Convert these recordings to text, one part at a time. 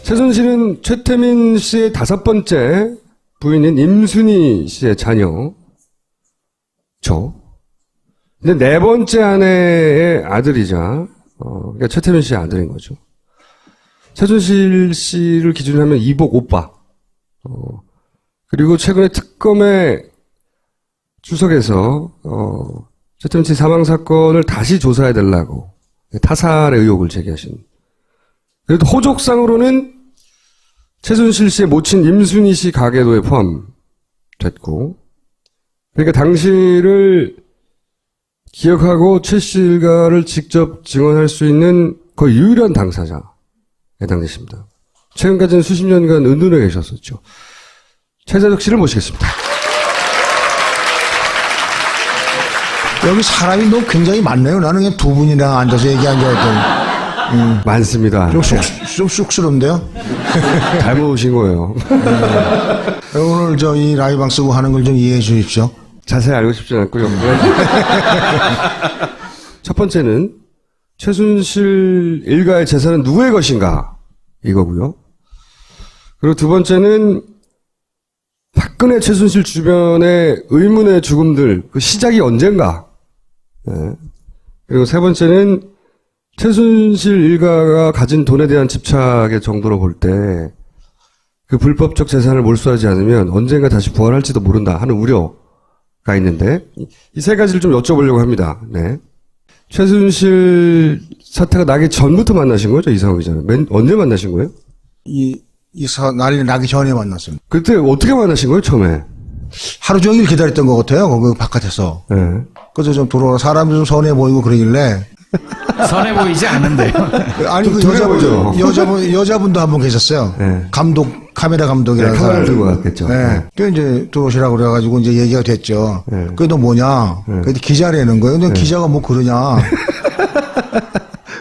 최순실은 최태민 씨의 5번째 부인인 임순희 씨의 자녀죠. 근데 4번째 아내의 아들이자, 그러니까 최태민 씨의 아들인 거죠. 최순실 씨를 기준으로 하면 이복 오빠. 그리고 최근에 특검에 출석해서, 최태민 씨 사망 사건을 다시 조사해달라고 타살의 의혹을 제기하신. 그래도 호족상으로는 최순실 씨의 모친 임순희 씨 가계도에 포함됐고, 그러니까 당시를 기억하고 최 씨 일가를 직접 증언할 수 있는 거의 유일한 당사자에 해당되십니다. 최근까지는 수십 년간 은둔해 계셨었죠. 최재덕 씨를 모시겠습니다. 여기 사람이 너무 굉장히 많네요. 나는 그냥 두 분이랑 앉아서 얘기한 줄 알았더니. 많습니다. 좀 쑥스러운데요? 잘못 오신 거예요. 오늘 이 라이브방 쓰고 하는 걸 좀 이해해 주십시오. 자세히 알고 싶진 않고요. 첫 번째는 최순실 일가의 재산은 누구의 것인가 이거고요. 그리고 두 번째는 박근혜 최순실 주변의 의문의 죽음들 그 시작이 언젠가. 네. 그리고 세 번째는 최순실 일가가 가진 돈에 대한 집착의 정도로 볼 때 그 불법적 재산을 몰수하지 않으면 언젠가 다시 부활할지도 모른다 하는 우려가 있는데 이 세 가지를 좀 여쭤보려고 합니다. 네. 최순실 사태가 나기 전부터 만나신 거죠? 이상호 기자는. 언제 만나신 거예요? 난리 나기 전에 만났습니다. 그때 어떻게 만나신 거예요, 처음에? 하루 종일 기다렸던 것 같아요, 거기 바깥에서. 네. 그래서 좀 들어와, 사람이 좀 선해 보이고 그러길래. 선해 보이지 않는데요. 아니, 그 여자분도 한 분 계셨어요. 네. 카메라 감독이라서. 네, 카메라를 들고 갔겠죠. 네. 네. 그 이제 들어오시라고 그래가지고 이제 얘기가 됐죠. 네. 그게 너 뭐냐? 네. 그래도 기자라는 거예요. 근데 네. 기자가 뭐 그러냐?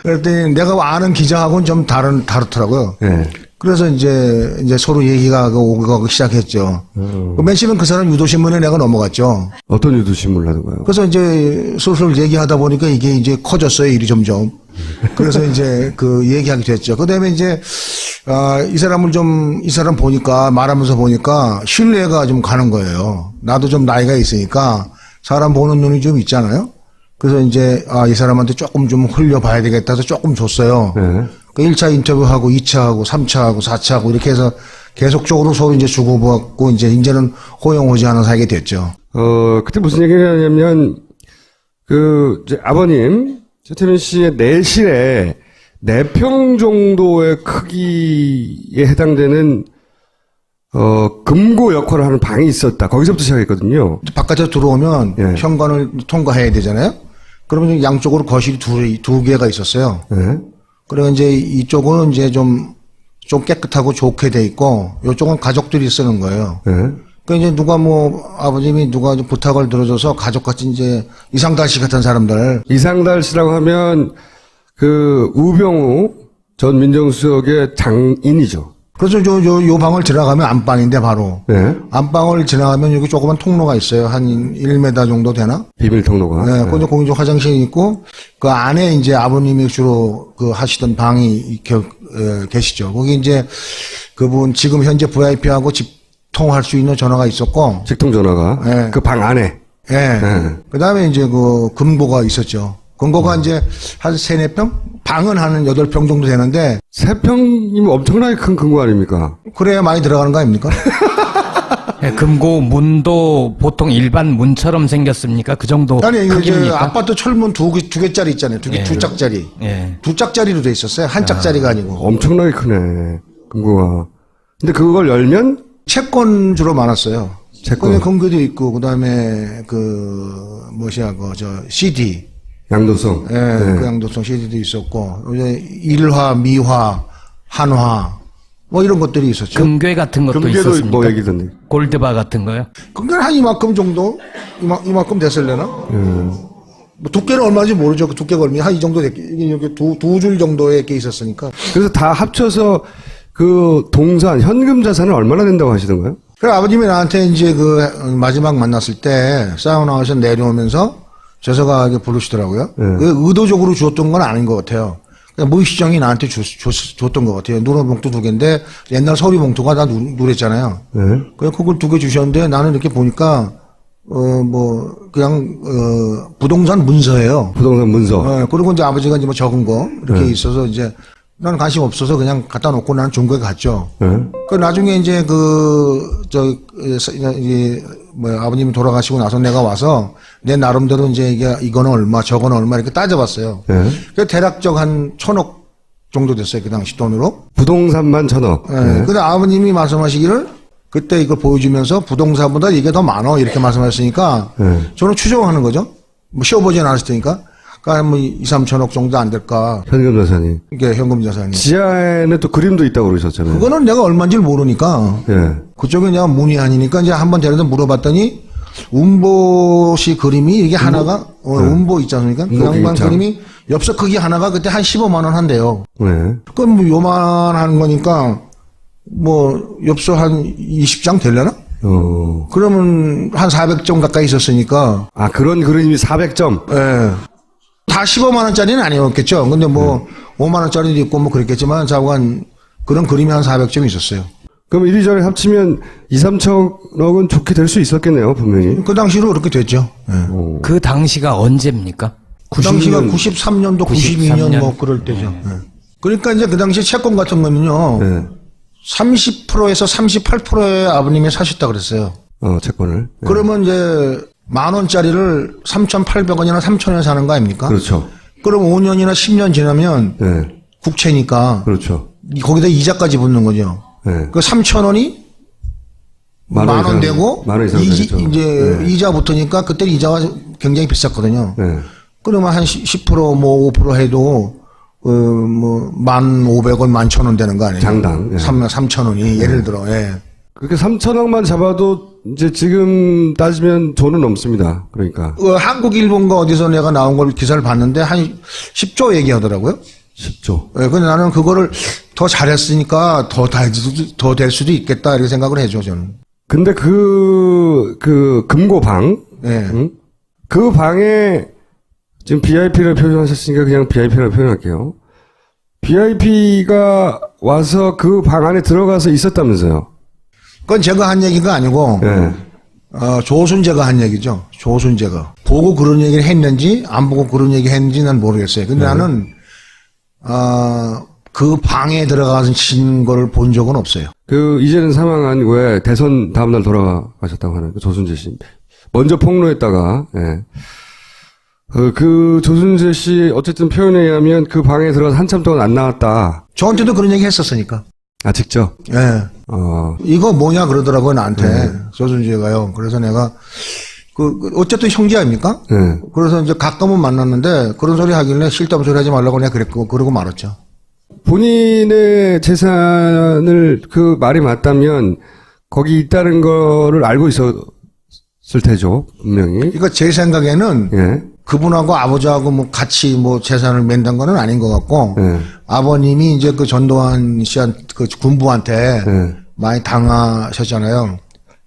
그랬더니 내가 아는 기자하고는 좀 다르더라고요. 네. 그래서 이제 서로 얘기가 오고 시작했죠. 맨 처음엔 그 사람 유도신문에 내가 넘어갔죠. 어떤 유도신문을 하던가요? 그래서 이제 슬슬 얘기하다 보니까 이게 이제 커졌어요, 일이 점점. 그래서 이제 그 얘기하게 됐죠. 그 다음에 이제, 이 사람 보니까, 말하면서 보니까 신뢰가 좀 가는 거예요. 나도 좀 나이가 있으니까 사람 보는 눈이 좀 있잖아요. 그래서 이제, 이 사람한테 조금 좀 흘려봐야 되겠다 해서 조금 줬어요. 네. 그 1차 인터뷰하고 2차하고 3차하고 4차하고 이렇게 해서 계속적으로 서로 이제 주고받고 이제는 호용호지하는 사이가 됐죠. 그때 무슨 얘기를 하냐면, 이제 아버님, 최태민 씨의 내실에 4평 정도의 크기에 해당되는, 금고 역할을 하는 방이 있었다. 거기서부터 시작했거든요. 바깥에 들어오면 예. 현관을 통과해야 되잖아요. 그러면 양쪽으로 거실이 두 개가 있었어요. 네. 그리고 이제 이쪽은 이제 좀 깨끗하고 좋게 돼 있고, 이쪽은 가족들이 쓰는 거예요. 네. 그 이제 아버님이 누가 좀 부탁을 들어줘서 가족같이 이제 이상달 씨 같은 사람들. 이상달 씨라고 하면, 우병우 전 민정수석의 장인이죠. 그래서 요 방을 지나가면 안방인데 바로. 네. 안방을 지나가면 여기 조그만 통로가 있어요. 한 1m 정도 되나? 비밀 통로가. 네. 근데 거기 이제 화장실이 있고, 그 안에 이제 아버님이 주로 하시던 방이 계시죠. 거기 이제 그분 지금 현재 VIP하고 집통할 수 있는 전화가 있었고. 직통 전화가. 네. 그 방 안에. 예. 네. 그 다음에 이제 금고가 있었죠. 금고가 이제 한 3-4평? 방은 한 8평 정도 되는데. 3평이면 엄청나게 큰 금고 아닙니까? 그래야 많이 들어가는 거 아닙니까? 네, 금고 문도 보통 일반 문처럼 생겼습니까? 그 정도 아니, 이제 크기입니까? 아파트 철문 두 개짜리 있잖아요. 예. 두 짝짜리. 예. 두 짝짜리로 돼 있었어요. 한 짝짜리가 아니고. 엄청나게 크네. 금고가. 근데 그걸 열면? 채권 주로 많았어요. 채권. 금고도 있고, 그 다음에 CD. 양도성. 예, 네. 그 양도성 CD도 있었고, 이제 일화, 미화, 한화, 이런 것들이 있었죠. 금괴 같은 것도 금괴도 있었습니까? 뭐 얘기던데. 골드바 같은 거요? 금괴는 한 이만큼 정도? 이만큼 됐을려나? 두께는 얼마인지 모르죠. 그 두께가 얼마나 한 이 정도 됐, 이렇게 두 줄 정도의 게 있었으니까. 그래서 다 합쳐서 현금 자산은 얼마나 된다고 하시던가요? 그래, 아버님이 나한테 이제 마지막 만났을 때 사우나에서 내려오면서 재서가 부르시더라고요. 네. 의도적으로 주었던 건 아닌 것 같아요. 그냥 무의식적이 나한테 줬던 것 같아요. 누런 봉투 2개인데 옛날 서류 봉투가 다 누랬잖아요. 네. 그냥 그걸 2개 주셨는데 나는 이렇게 보니까 그냥 부동산 문서예요. 부동산 문서. 그리고 이제 아버지가 이제 뭐 적은 거 이렇게 있어서 이제 나는 관심 없어서 그냥 갖다 놓고 나는 중국에 갔죠. 네. 그 나중에 이제 아버님이 돌아가시고 나서 내가 와서 내 나름대로 이제 이거는 얼마, 저거는 얼마 이렇게 따져봤어요. 네. 그 대략적 한 1,000억 정도 됐어요. 그 당시 돈으로. 부동산만 1,000억. 네. 근데 아버님이 말씀하시기를 그때 이걸 보여주면서 부동산보다 이게 더 많아 이렇게 말씀하셨으니까 저는 추정하는 거죠. 뭐 시어보진 않았을 테니까. 그러니까 뭐 2, 3천억 정도 안 될까. 현금 자산이. 이게 현금 자산이. 지하에는 또 그림도 있다고 그러셨잖아요. 그거는 내가 얼마인지 모르니까. 예. 그쪽에 내가 문의하니까 이제 한번 데려다 물어봤더니 운보 씨 그림이 이게 하나가 운보 있지 않습니까? 그 양반 그림이 엽서 크기 하나가 그때 한 15만 원 한대요. 네. 그건 뭐 요만한 거니까 뭐 엽서 한 20장 되려나? 그러면 한 400점 가까이 있었으니까. 아, 그런 그림이 400점? 예. 다 15만 원짜리는 아니었겠죠. 근데 뭐 5만 원짜리도 있고 뭐 그랬겠지만 자고간 그런 그림이 한 400점 있었어요. 그럼 이리저리 합치면 2, 3천억은 좋게 될 수 있었겠네요, 분명히. 그 당시로 그렇게 됐죠. 예. 그 당시가 언제입니까? 그 당시가 93년도, 92년 뭐 그럴 때죠. 예. 그러니까 이제 그 당시 채권 같은 거는요. 네. 30%에서 38%의 아버님이 사셨다 그랬어요. 채권을. 네. 그러면 이제 10,000원짜리를 3,800원이나 3,000원에 사는 거 아닙니까? 그렇죠. 그럼 5년이나 10년 지나면 네. 국채니까 그렇죠. 거기다 이자까지 붙는 거죠. 네. 그 3,000원이 만 원 되고 만원 이상 되겠죠. 이제 네. 이자 붙으니까 그때 이자가 굉장히 비쌌거든요. 네. 그러면 한 10% 뭐 5% 해도 뭐 1,500원, 11,000원 되는 거 아니에요? 장당. 예. 3,000원이 예를 들어. 예. 그렇게 3천억만 잡아도 이제 지금 따지면 돈은 넘습니다. 그러니까. 한국, 일본가 어디서 내가 나온 걸 기사를 봤는데 한 10조 얘기하더라고요. 10조. 예, 근데 나는 그거를 더 잘했으니까 더 될 수도 있겠다 이렇게 생각을 해줘 저는. 근데 그 금고방. 예. 응? 그 방에 지금 VIP를 표현하셨으니까 그냥 VIP라고 표현할게요. VIP가 와서 그 방 안에 들어가서 있었다면서요. 그건 제가 한 얘기가 아니고 네. 조순재가 한 얘기죠. 조순재가 보고 그런 얘기를 했는지 안 보고 그런 얘기 했는지 난 모르겠어요. 근데 나는 그 방에 들어가서 친 거를 본 적은 없어요. 그 이제는 사망한 왜 대선 다음날 돌아가셨다고 하는 그 조순재 씨. 먼저 폭로했다가 예. 그 조순재 씨 어쨌든 표현에 의하면 그 방에 들어가서 한참 동안 안 나왔다. 저한테도 그런 얘기 했었으니까. 아 직접. 예. 이거 뭐냐 그러더라고요 나한테 조순재가요. 그래서 내가 어쨌든 형제 아닙니까? 네. 그래서 이제 가끔은 만났는데 그런 소리 하길래 쓸데없는 소리 하지 말라고 내가 그랬고 그러고 말았죠. 본인의 재산을 그 말이 맞다면 거기 있다는 거를 알고 있었을 테죠 분명히. 그러니까 제 생각에는 예. 그분하고 아버지하고 뭐 같이 뭐 재산을 맨단 거는 아닌 것 같고 예. 아버님이 이제 그 전두환 씨한 그 군부한테 예. 많이 당하셨잖아요.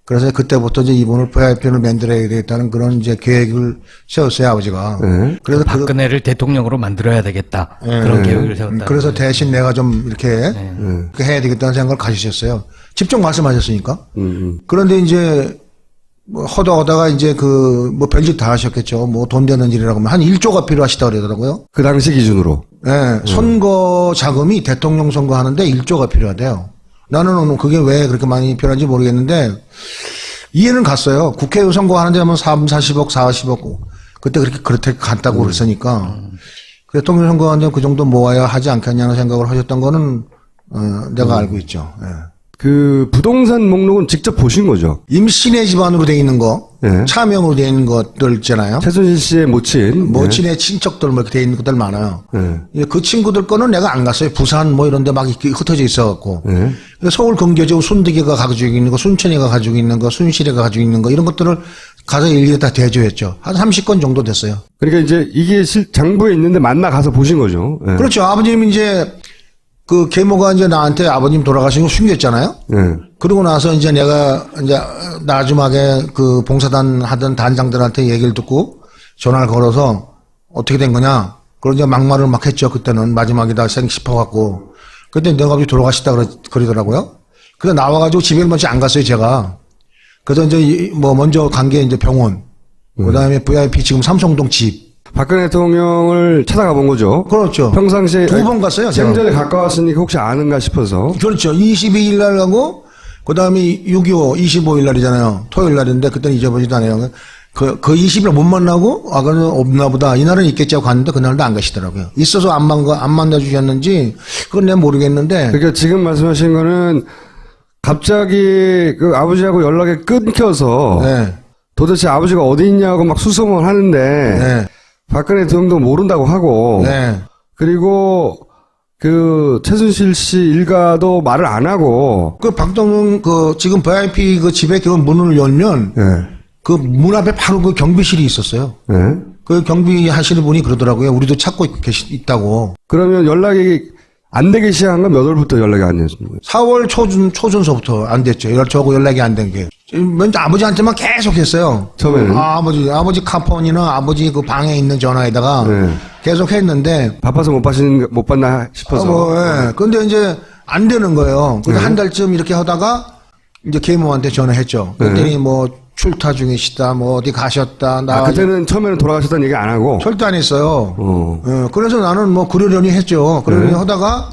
그래서 그때부터 이제 이분을 VIP를 만들어야 되겠다는 그런 이제 계획을 세웠어요 아버지가. 네. 그래서 박근혜를 대통령으로 만들어야 되겠다. 그런 계획을 세웠다. 그래서 대신 내가 좀 이렇게 해야 되겠다는 생각을 가지셨어요. 직접 말씀하셨으니까. 그런데 이제 뭐 허다하다가 이제 뭐 별짓 다 하셨겠죠. 뭐 돈 되는 일이라고 하면 한 1조가 필요하시다 그러더라고요. 그 당시 기준으로. 예, 선거 자금이 대통령 선거 하는데 1조가 필요하대요. 나는 그게 왜 그렇게 많이 필요한지 모르겠는데 이해는 갔어요. 국회의원 선거 하는데 하면 40억, 40억 그때 그렇게 갔다고 그랬으니까 대통령 선거 하는데 그 정도 모아야 하지 않겠냐는 생각을 하셨던 거는 내가 알고 있죠. 예. 그 부동산 목록은 직접 보신 거죠? 임신의 집안으로 돼 있는 거, 네. 차명으로 돼 있는 것들 있잖아요. 최순실 씨의 모친. 모친의 친척들 뭐 이렇게 돼 있는 것들 많아요. 네. 그 친구들 거는 내가 안 갔어요. 부산 뭐 이런 데 막 이렇게 흩어져 있어갖고. 네. 서울 근교지구 순득이가 가지고 있는 거, 순천이가 가지고 있는 거, 순실이가 가지고 있는 거 이런 것들을 가서 일일이 다 대조했죠. 한 30건 정도 됐어요. 그러니까 이제 이게 장부에 있는데 만나 가서 보신 거죠? 네. 그렇죠. 아버님이 이제 그 계모가 이제 나한테 아버님 돌아가신 거 숨겼잖아요. 네. 그러고 나서 이제 내가 이제 나중하게 그 봉사단 하던 단장들한테 얘기를 듣고 전화를 걸어서 어떻게 된 거냐. 그런 이제 막말을 막 했죠. 그때는 마지막이다 싶어갖고. 그때 내가 갑자기 돌아가시다 그러더라고요. 그래서 나와가지고 집에 먼저 안 갔어요, 제가. 그래서 이제 뭐 먼저 간 게 이제 병원. 그 다음에 VIP 지금 삼성동 집. 박근혜 대통령을 찾아가 본 거죠. 그렇죠. 평상시에 2번 갔어요, 제가. 생전에 가까웠으니까 혹시 아는가 싶어서. 그렇죠. 22일 날 가고, 그 다음에 6.25, 25일 날이잖아요. 토요일 날인데, 그때는 잊어버리지도 않아요. 그 20일 못 만나고, 아, 그는 없나 보다. 이날은 있겠지 하고 갔는데, 그날도 안 가시더라고요. 있어서 안 만나주셨는지, 그건 내가 모르겠는데. 그러니까 지금 말씀하신 거는 갑자기 그 아버지하고 연락이 끊겨서 네. 도대체 아버지가 어디 있냐고 막 수소문 하는데 네. 박근혜 대통령도 모른다고 하고 네. 그리고 그 최순실 씨 일가도 말을 안 하고 그 박동영 지금 VIP 그 집에 그 문을 열면 예. 그 문 앞에 바로 그 경비실이 있었어요. 예. 그 경비 하시는 분이 그러더라고요. 우리도 찾고 있다고. 그러면 연락이 안 되기 시작한 건 몇 월부터 연락이 안 됐습니까? 4월 초순서부터 안 됐죠. 저하고 연락이 안 된 게. 먼저 아버지한테만 계속 했어요. 처음에는? 아버지 카폰이나 아버지 그 방에 있는 전화에다가 네. 계속 했는데. 바빠서 못 받나 싶어서. 예. 근데 이제 안 되는 거예요. 그래서 한 달쯤 이렇게 하다가 이제 계모한테 전화했죠. 그랬더니 뭐 출타 중이시다, 뭐 어디 가셨다. 그때는 처음에는 돌아가셨다는 얘기 안 하고. 절대 안 했어요. 예, 그래서 나는 뭐 그러려니 했죠. 그러려니 하다가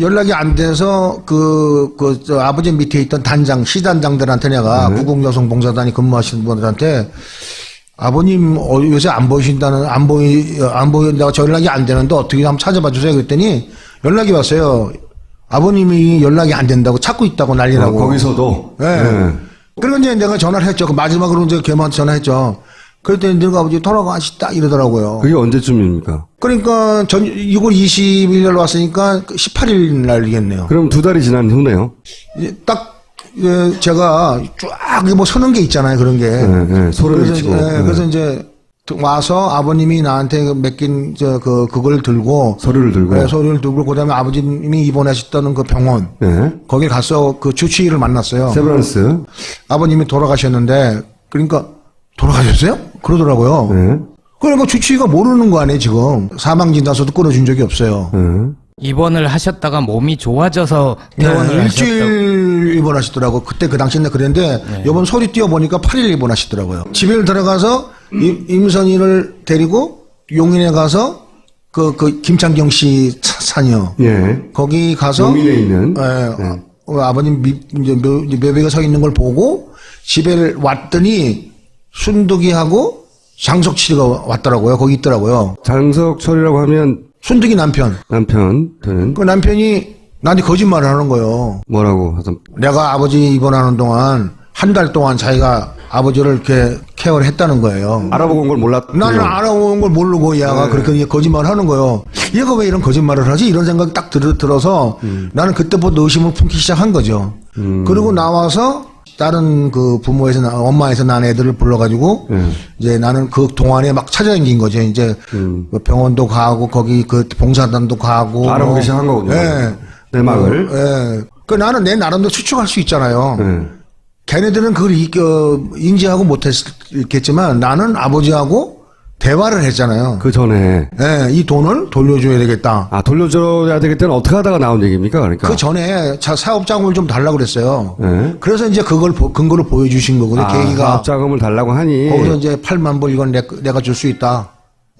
연락이 안 돼서 저 아버지 밑에 있던 시단장들한테 내가 구국여성봉사단이 근무하시는 분들한테 아버님 요새 안 보인다고 저 연락이 안 되는데 어떻게 한번 찾아봐 주세요. 그랬더니 연락이 왔어요. 아버님이 연락이 안 된다고 찾고 있다고 난리라고. 거기서도? 네. 그리고 이제 내가 전화를 했죠. 그 마지막으로 이제 걔한테 전화했죠. 그랬더니 너가 아버지 돌아가시다 이러더라고요. 그게 언제쯤입니까? 그러니까 6월 20일 날 왔으니까 18일 날이겠네요. 그럼 2달이 지난 후네요. 딱 제가 쫙 뭐 서는 게 있잖아요. 그런 게. 소리를 치고. 그래서 이제 와서 아버님이 나한테 맡긴 그걸 들고 서류를 들고. 서류를 들고 그다음에 아버님이 입원하셨다는 그 병원. 거기 가서 그 주치의를 만났어요. 세브란스. 아버님이 돌아가셨는데 그러니까 돌아가셨어요? 그러더라고요. 그러니까 주치의가 모르는 거 아니에요 지금. 사망진단서도 끊어준 적이 없어요. 입원을 하셨다가 몸이 좋아져서 퇴원을 하셨다고. 일주일 입원하시더라고. 그때 그 당시에 그랬는데 이번 소리 띄워보니까 8일 입원하시더라고요. 집에 들어가서 임선희를 데리고 용인에 가서 그 김창경 씨 산이요. 예. 거기 가서 용인에 있는. 아버님 이제 묘비가 서 있는 걸 보고 집에 왔더니 순득이하고 장석치가 왔더라고요. 거기 있더라고요. 장석철이라고 하면 순득이 남편. 남편은 그 남편이 나한테 거짓말을 하는 거예요. 뭐라고 하던. 내가 아버지 입원하는 동안 한 달 동안 자기가 아버지를 이렇게 케어를 했다는 거예요. 알아보고 온 걸 몰랐. 나는 알아온 걸 모르고 얘가 그렇게 거짓말을 하는 거예요. 얘가 왜 이런 거짓말을 하지? 이런 생각이 딱 들어서 나는 그때부터 의심을 품기 시작한 거죠. 그리고 나와서 다른 그 엄마에서 난 애들을 불러가지고 이제 나는 그 동안에 막 찾아다닌 거죠. 이제 병원도 가고 거기 그 봉사단도 가고 알아보기 시작한 거군요. 예. 내막을. 예. 그 나는 내 나름대로 추측할 수 있잖아요. 걔네들은 그걸 인지하고 못했겠지만 나는 아버지하고 대화를 했잖아요. 그 전에. 예, 이 돈을 돌려줘야 되겠다. 아, 돌려줘야 되겠다는 어떻게 하다가 나온 얘기입니까? 그러니까. 그 전에 사업 자금을 좀 달라고 그랬어요. 네. 그래서 이제 그걸 근거를 보여주신 거거든요. 계기가. 사업 자금을 달라고 하니. 거기서 이제 8만 불 이건 내가 줄 수 있다.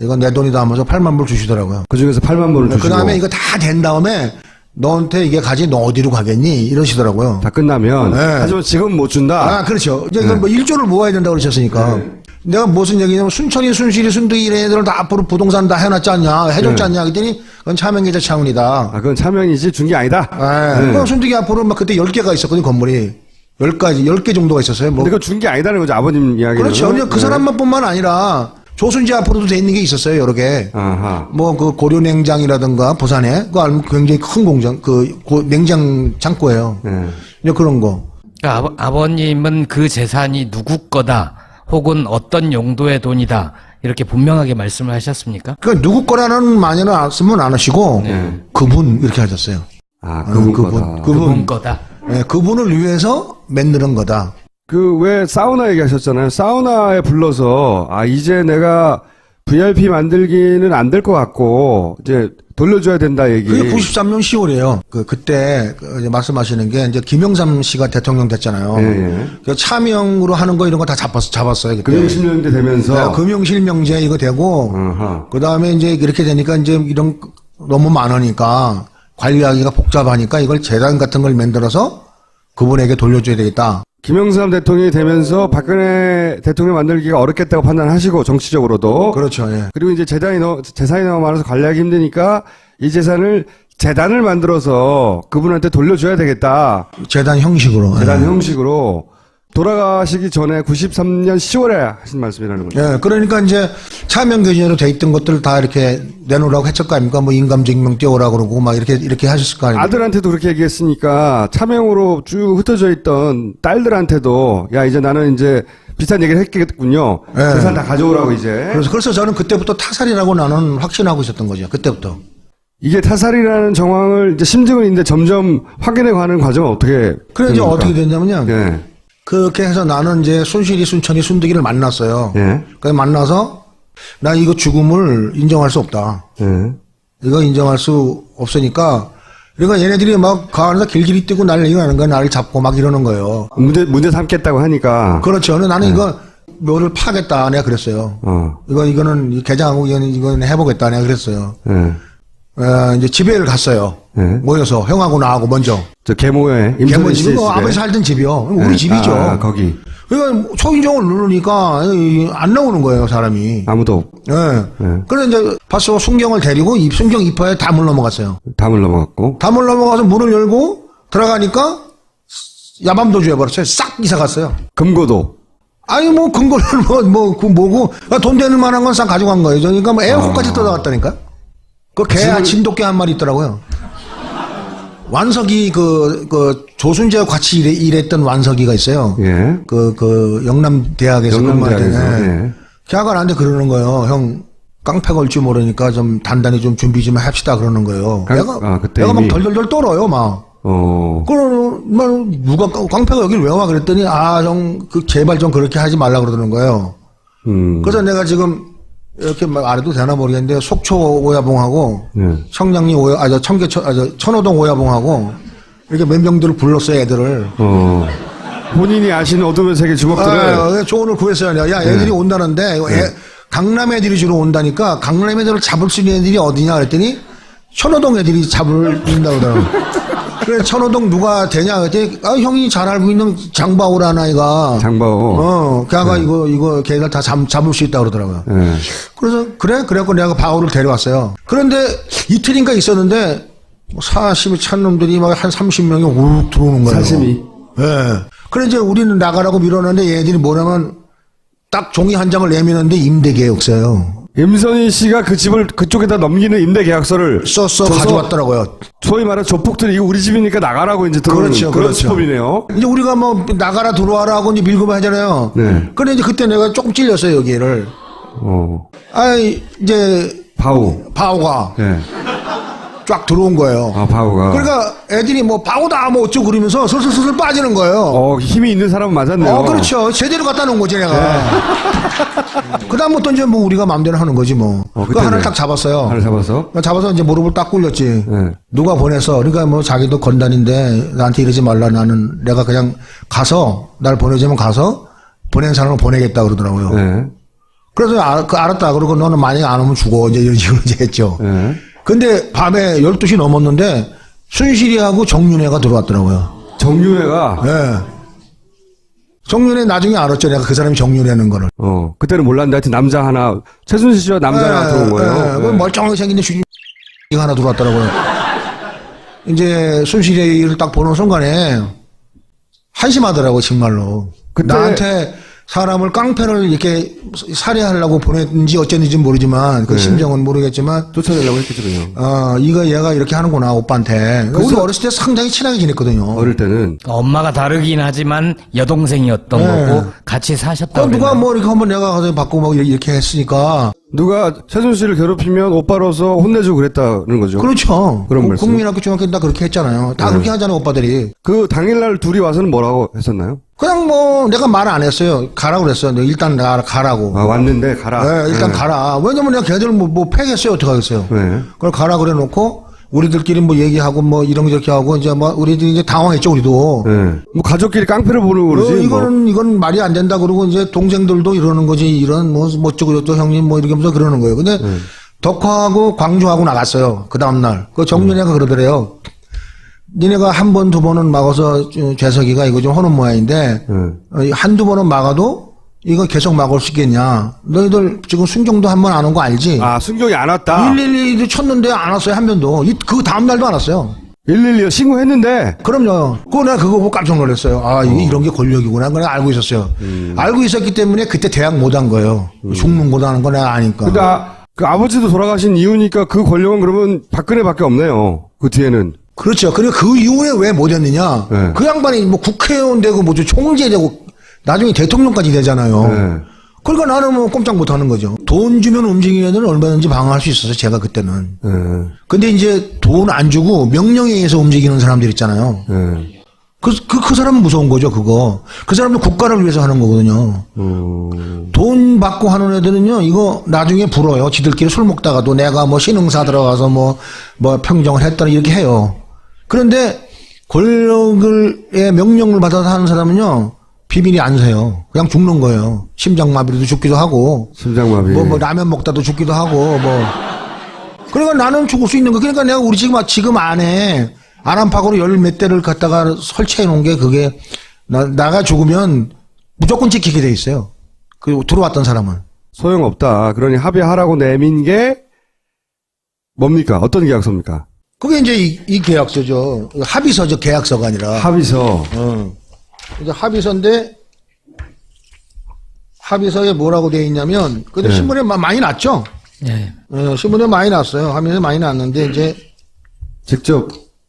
이건 내 돈이다 하면서 8만 불 주시더라고요. 그 중에서 8만 불을 주시고. 그 다음에 이거 다 된 다음에 너한테 이게 가지 너 어디로 가겠니? 이러시더라고요. 다 끝나면. 네. 하지만 지금 못 준다. 아, 그렇죠. 이제 뭐 1조를 모아야 된다고 그러셨으니까. 내가 무슨 얘기냐면 순천이, 순실이, 순득이 이런 애들을 다 앞으로 부동산 다 해놨지 않냐, 해줬지 않냐, 그랬더니 그건 차명계좌 차원이다. 아, 그건 차명이지 준 게 아니다. 그럼 순득이 앞으로 막 그때 10개가 있었거든요, 건물이. 10개 정도가 있었어요. 뭐. 근데 그건 준 게 아니다는 거죠, 아버님 이야기는. 그렇죠. 그 사람만 뿐만 아니라 조순지 앞으로도 돼 있는 게 있었어요, 여러 개. 아하. 뭐 그 고려냉장이라든가 부산에 그거 알면 굉장히 큰 공장, 냉장 창고예요. 이제 그런 거. 그러니까 아버님은 그 재산이 누구 거다 혹은 어떤 용도의 돈이다 이렇게 분명하게 말씀을 하셨습니까? 그 누구 거라는 말은 쓰면 안 하시고 그분 이렇게 하셨어요. 아, 그분 거다. 네, 그분을 위해서 만드는 거다. 그 왜 사우나 얘기하셨잖아요. 사우나에 불러서 아 이제 내가 VIP 만들기는 안 될 것 같고 이제 돌려줘야 된다 얘기. 그게 93년 10월이에요. 그때 이제 말씀하시는 게 이제 김영삼 씨가 대통령 됐잖아요. 예. 그 차명으로 하는 거 이런 거 다 잡았어요. 그때. 금융실명제 되면서. 네, 금융실명제 이거 되고 어허. 그 다음에 이제 이렇게 되니까 이제 이런 너무 많으니까 관리하기가 복잡하니까 이걸 재단 같은 걸 만들어서 그분에게 돌려줘야 되겠다. 김영삼 대통령이 되면서 박근혜 대통령 만들기가 어렵겠다고 판단하시고 정치적으로도. 그렇죠. 예. 그리고 이제 재산이 너무 많아서 관리하기 힘드니까 이 재산을 재단을 만들어서 그분한테 돌려줘야 되겠다. 재단 형식으로. 재단 형식으로 돌아가시기 전에 93년 10월에 하신 말씀이라는 거죠. 예, 그러니까 이제 차명 교진으로 돼 있던 것들 다 이렇게 내놓으라고 했을 거 아닙니까? 뭐 인감증명 띄워라 그러고 막 이렇게 하셨을 거 아닙니까? 아들한테도 그렇게 얘기했으니까 차명으로 쭉 흩어져 있던 딸들한테도 야 이제 나는 이제 비슷한 얘기를 했겠군요. 예. 재산 다 가져오라고 이제. 그래서 저는 그때부터 타살이라고 나는 확신하고 있었던 거죠. 그때부터. 이게 타살이라는 정황을 이제 심증은 있는데 점점 확인해 가는 과정은 어떻게? 그래 이제 됩니까? 어떻게 됐냐면요. 예. 그렇게 해서 나는 이제 순실이 순천이 순득이를 만났어요. 예. 그래서 만나서 나 이거 죽음을 인정할 수 없다. 예. 이거 인정할 수 없으니까 그러니까 얘네들이 막 가을에서 길길이 뛰고 난리가 나는 거야. 나를 잡고 막 이러는 거예요. 문제 삼겠다고 하니까. 그렇죠. 근데 나는 이거 묘를 파겠다. 내가 그랬어요. 이거는 개장하고 이거는 해보겠다. 내가 그랬어요. 예. 이제 집에를 갔어요. 예. 모여서 형하고 나하고 먼저. 저 계모에 임선희 씨 집은 뭐 집에. 아버지 살던 집이요. 우리 예. 집이죠. 아, 거기 그러니까 초인종을 누르니까 안 나오는 거예요, 사람이. 아무도 예. 예. 그래서 이제 봤어 순경을 데리고 순경 입하에 담을 넘어갔어요. 담을 넘어갔고. 담을 넘어가서 문을 열고 들어가니까 야밤도주 해버렸어요. 싹 이사 갔어요. 금고도. 아니 뭐 근거를 뭐고 돈 되는 만한 건 싹 가져간 거예요. 그러니까 뭐 에어컨까지 뜯어갔다니까. 그 개 진돗개 한 마리 있더라고요. 완석이 그 조순재와 같이 일했던 완석이가 있어요. 예. 그 영남대학에서 영남대학에서. 예. 걔가 나한테 그러는 거예요. 형 깡패 걸지 모르니까 좀 단단히 좀 준비 좀 합시다 그러는 거예요. 그때 내가 막 이미. 덜덜덜 떨어요 막. 그러면 누가 깡패가 여길 왜 와 그랬더니 형 그 제발 좀 그렇게 하지 말라 그러는 거예요. 그래서 내가 지금 이렇게 말해도 되나 모르겠는데 속초 오야봉하고 예. 청량리 천호동 오야봉하고 이렇게 몇 명들을 불렀어요 애들을. 본인이 아시는 어둠의 세계 주먹들을. 조언을 구했어요. 야 애들이 온다는데 강남 애들이 주로 온다니까 강남 애들을 잡을 수 있는 애들이 어디냐 그랬더니 천호동 애들이 잡을린다고 그러더라고요. 그래 천호동 누가 되냐 그랬더니 형이 잘 알고 있는 장바오라는 아이가 장바오. 걔가 이거 걔가 다 잡을 수 있다 그러더라고요. 예. 그래서 그래갖고 내가 바오를 데려왔어요. 그런데 이틀인가 있었는데 40이 찬 놈들이 막 한 30명이 욱 들어오는 거예요. 사심이. 예. 그래 이제 우리는 나가라고 밀어놨는데 얘들이 뭐냐면 딱 종이 한 장을 내미는데 임대 계약서요. 임선희 씨가 그 집을 그쪽에다 넘기는 임대 계약서를 써서 줘서 가져왔더라고요. 소위 말하는 조폭들이 이거 우리 집이니까 나가라고 이제 들어오는 그런 그렇죠. 수법이네요. 이제 우리가 뭐 나가라 들어와라 하고 이제 밀고 하잖아요. 네. 그래 이제 그때 내가 조금 찔렸어요 여기를. 이제 바오가 예. 쫙 들어온 거예요. 바오가. 그러니까 애들이 뭐 바오다 뭐 어쩌고 그러면서 슬슬 빠지는 거예요. 힘이 있는 사람은 맞았네요. 그렇죠. 제대로 갖다 놓은 거지 내가. 그다음부터 이제 뭐 우리가 마음대로 하는 거지 뭐. 그 하나를 딱 잡았어요. 하나를 잡아서. 잡아서 이제 무릎을 딱 꿇렸지. 네. 누가 보내서 그러니까 뭐 자기도 건단인데 나한테 이러지 말라. 나는 내가 그냥 가서 날 보내주면 가서 보낸 사람을 보내겠다 그러더라고요. 네. 그래서 알았다. 그러고 너는 만약에 안 오면 죽어. 이제 이런 식으로 이제 했죠. 네. 근데 밤에 12시 넘었는데 순실이하고 정윤회가 들어왔더라고요. 정윤회가? 예. 정윤회 나중에 알았죠. 내가 그 사람이 정윤회는 거를. 그때는 몰랐는데 하여튼 남자 하나, 최순실 씨와 남자 하나 들어온 거예요. 그 멀쩡하게 생긴 주인이 하나 들어왔더라고요. 이제 순실이를 딱 보는 순간에 한심하더라고 정말로. 그때 나한테 사람을 깡패를 이렇게 살해하려고 보냈는지 어쩐지 모르지만 그 심정은 모르겠지만 쫓아내려고 했겠죠 그냥. 이거 얘가 이렇게 하는구나 오빠한테. 우리 어렸을 때 상당히 친하게 지냈거든요. 어릴 때는. 엄마가 다르긴 하지만 여동생이었던 거고 같이 사셨다고. 누가 뭐 이렇게 한번 내가 가서 받고 막 이렇게 했으니까. 누가 최순실 씨를 괴롭히면 오빠로서 혼내주고 그랬다는 거죠. 그렇죠. 그런 말씀. 국민학교 중학교 다 그렇게 했잖아요. 다 그렇게 하잖아요 오빠들이. 그 당일날 둘이 와서는 뭐라고 했었나요? 그냥 뭐 내가 말 안 했어요. 가라고 그랬어요. 일단 가라고. 아, 왔는데 가라. 네, 일단 가라. 왜냐면 내가 걔들 뭐 패겠어요. 어떡하겠어요. 네. 그걸 가라 그래 놓고 우리들끼리 뭐 얘기하고 뭐 이런 저렇게 하고 이제 뭐 우리들이 이제 당황했죠. 우리도. 네. 뭐 가족끼리 깡패를 보는 거지. 이건 말이 안 된다 그러고 이제 동생들도 이러는 거지. 이런 뭐 어쩌고 형님 뭐 이렇게 하면서 그러는 거예요. 근데 덕화하고 광주하고 나갔어요. 그 다음날. 그 정윤회가 그러더래요. 니네가 한 번, 두 번은 막아서 재석이가 이거 좀 하는 모양인데 한두 번은 막아도 이거 계속 막을 수 있겠냐. 너희들 지금 순경도 한 번 안 온 거 알지? 아, 순경이 안 왔다. 112도 쳤는데 안 왔어요. 한 번도. 그 다음날도 안 왔어요. 112요. 신고했는데. 그럼요. 그거 내가 그거 보고 깜짝 놀랐어요. 아, 이게 이런 게 권력이구나. 그걸 알고 있었어요. 알고 있었기 때문에 그때 대학 못 한 거예요. 죽는 거 하는 거 내가 아니까. 근데 그 아버지도 돌아가신 이유니까 그 권력은 그러면 박근혜밖에 없네요. 그 뒤에는. 그렇죠. 그리고 그 이후에 왜 못 했느냐. 네. 그 양반이 뭐 국회의원 되고 뭐 총재 되고 나중에 대통령까지 되잖아요. 네. 그러니까 나는 뭐 꼼짝 못 하는 거죠. 돈 주면 움직이는 애들은 얼마든지 방어할 수 있었어요. 제가 그때는. 네. 근데 이제 돈 안 주고 명령에 의해서 움직이는 사람들 있잖아요. 네. 그 사람은 무서운 거죠, 그거. 그 사람은 국가를 위해서 하는 거거든요. 돈 받고 하는 애들은요, 이거 나중에 불어요. 지들끼리 술 먹다가도 내가 뭐 신흥사 들어가서 뭐 평정을 했더니 이렇게 해요. 그런데 권력의 명령을 받아서 하는 사람은요, 비밀이 안 새요. 그냥 죽는 거예요. 심장마비로도 죽기도 하고. 심장마비. 뭐 라면 먹다도 죽기도 하고, 그러니까 나는 죽을 수 있는 거. 그러니까 내가 우리 지금 안에 안암파고로 열 몇 대를 갖다가 설치해 놓은 게 그게 나가 죽으면 무조건 지키게 돼 있어요. 그 들어왔던 사람은. 소용없다. 그러니 합의하라고 내민 게 뭡니까? 어떤 계약서입니까? 그게 이제 이 계약서죠. 합의서죠. 계약서가 아니라. 합의서. 이제 합의서인데 합의서에 뭐라고 돼 있냐면 근데 네. 신문에 많이 났죠. 예. 신문에 많이 났어요. 합의서에 많이 났는데 이제 직접.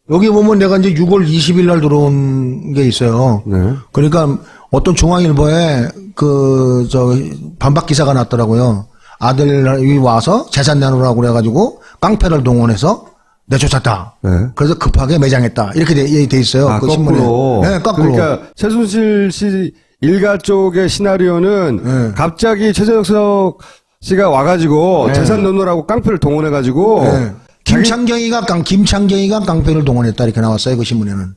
여기 보면 내가 이제 6월 20일 날 들어온 게 있어요. 네. 그러니까 어떤 중앙일보에 반박 기사가 났더라고요. 아들이 와서 재산 내놓으라고 그래가지고 깡패를 동원해서 내쫓았다. 네. 그래서 급하게 매장했다. 이렇게 돼 있어요. 아, 그 거꾸로. 신문에. 네, 거꾸로. 그러니까 최순실 씨 일가 쪽의 시나리오는 네. 갑자기 최재석 씨가 와가지고 네. 재산 내놓으라고 깡패를 동원해가지고 네. 김창경이가 깡패를 동원했다 이렇게 나왔어요. 그 신문에는.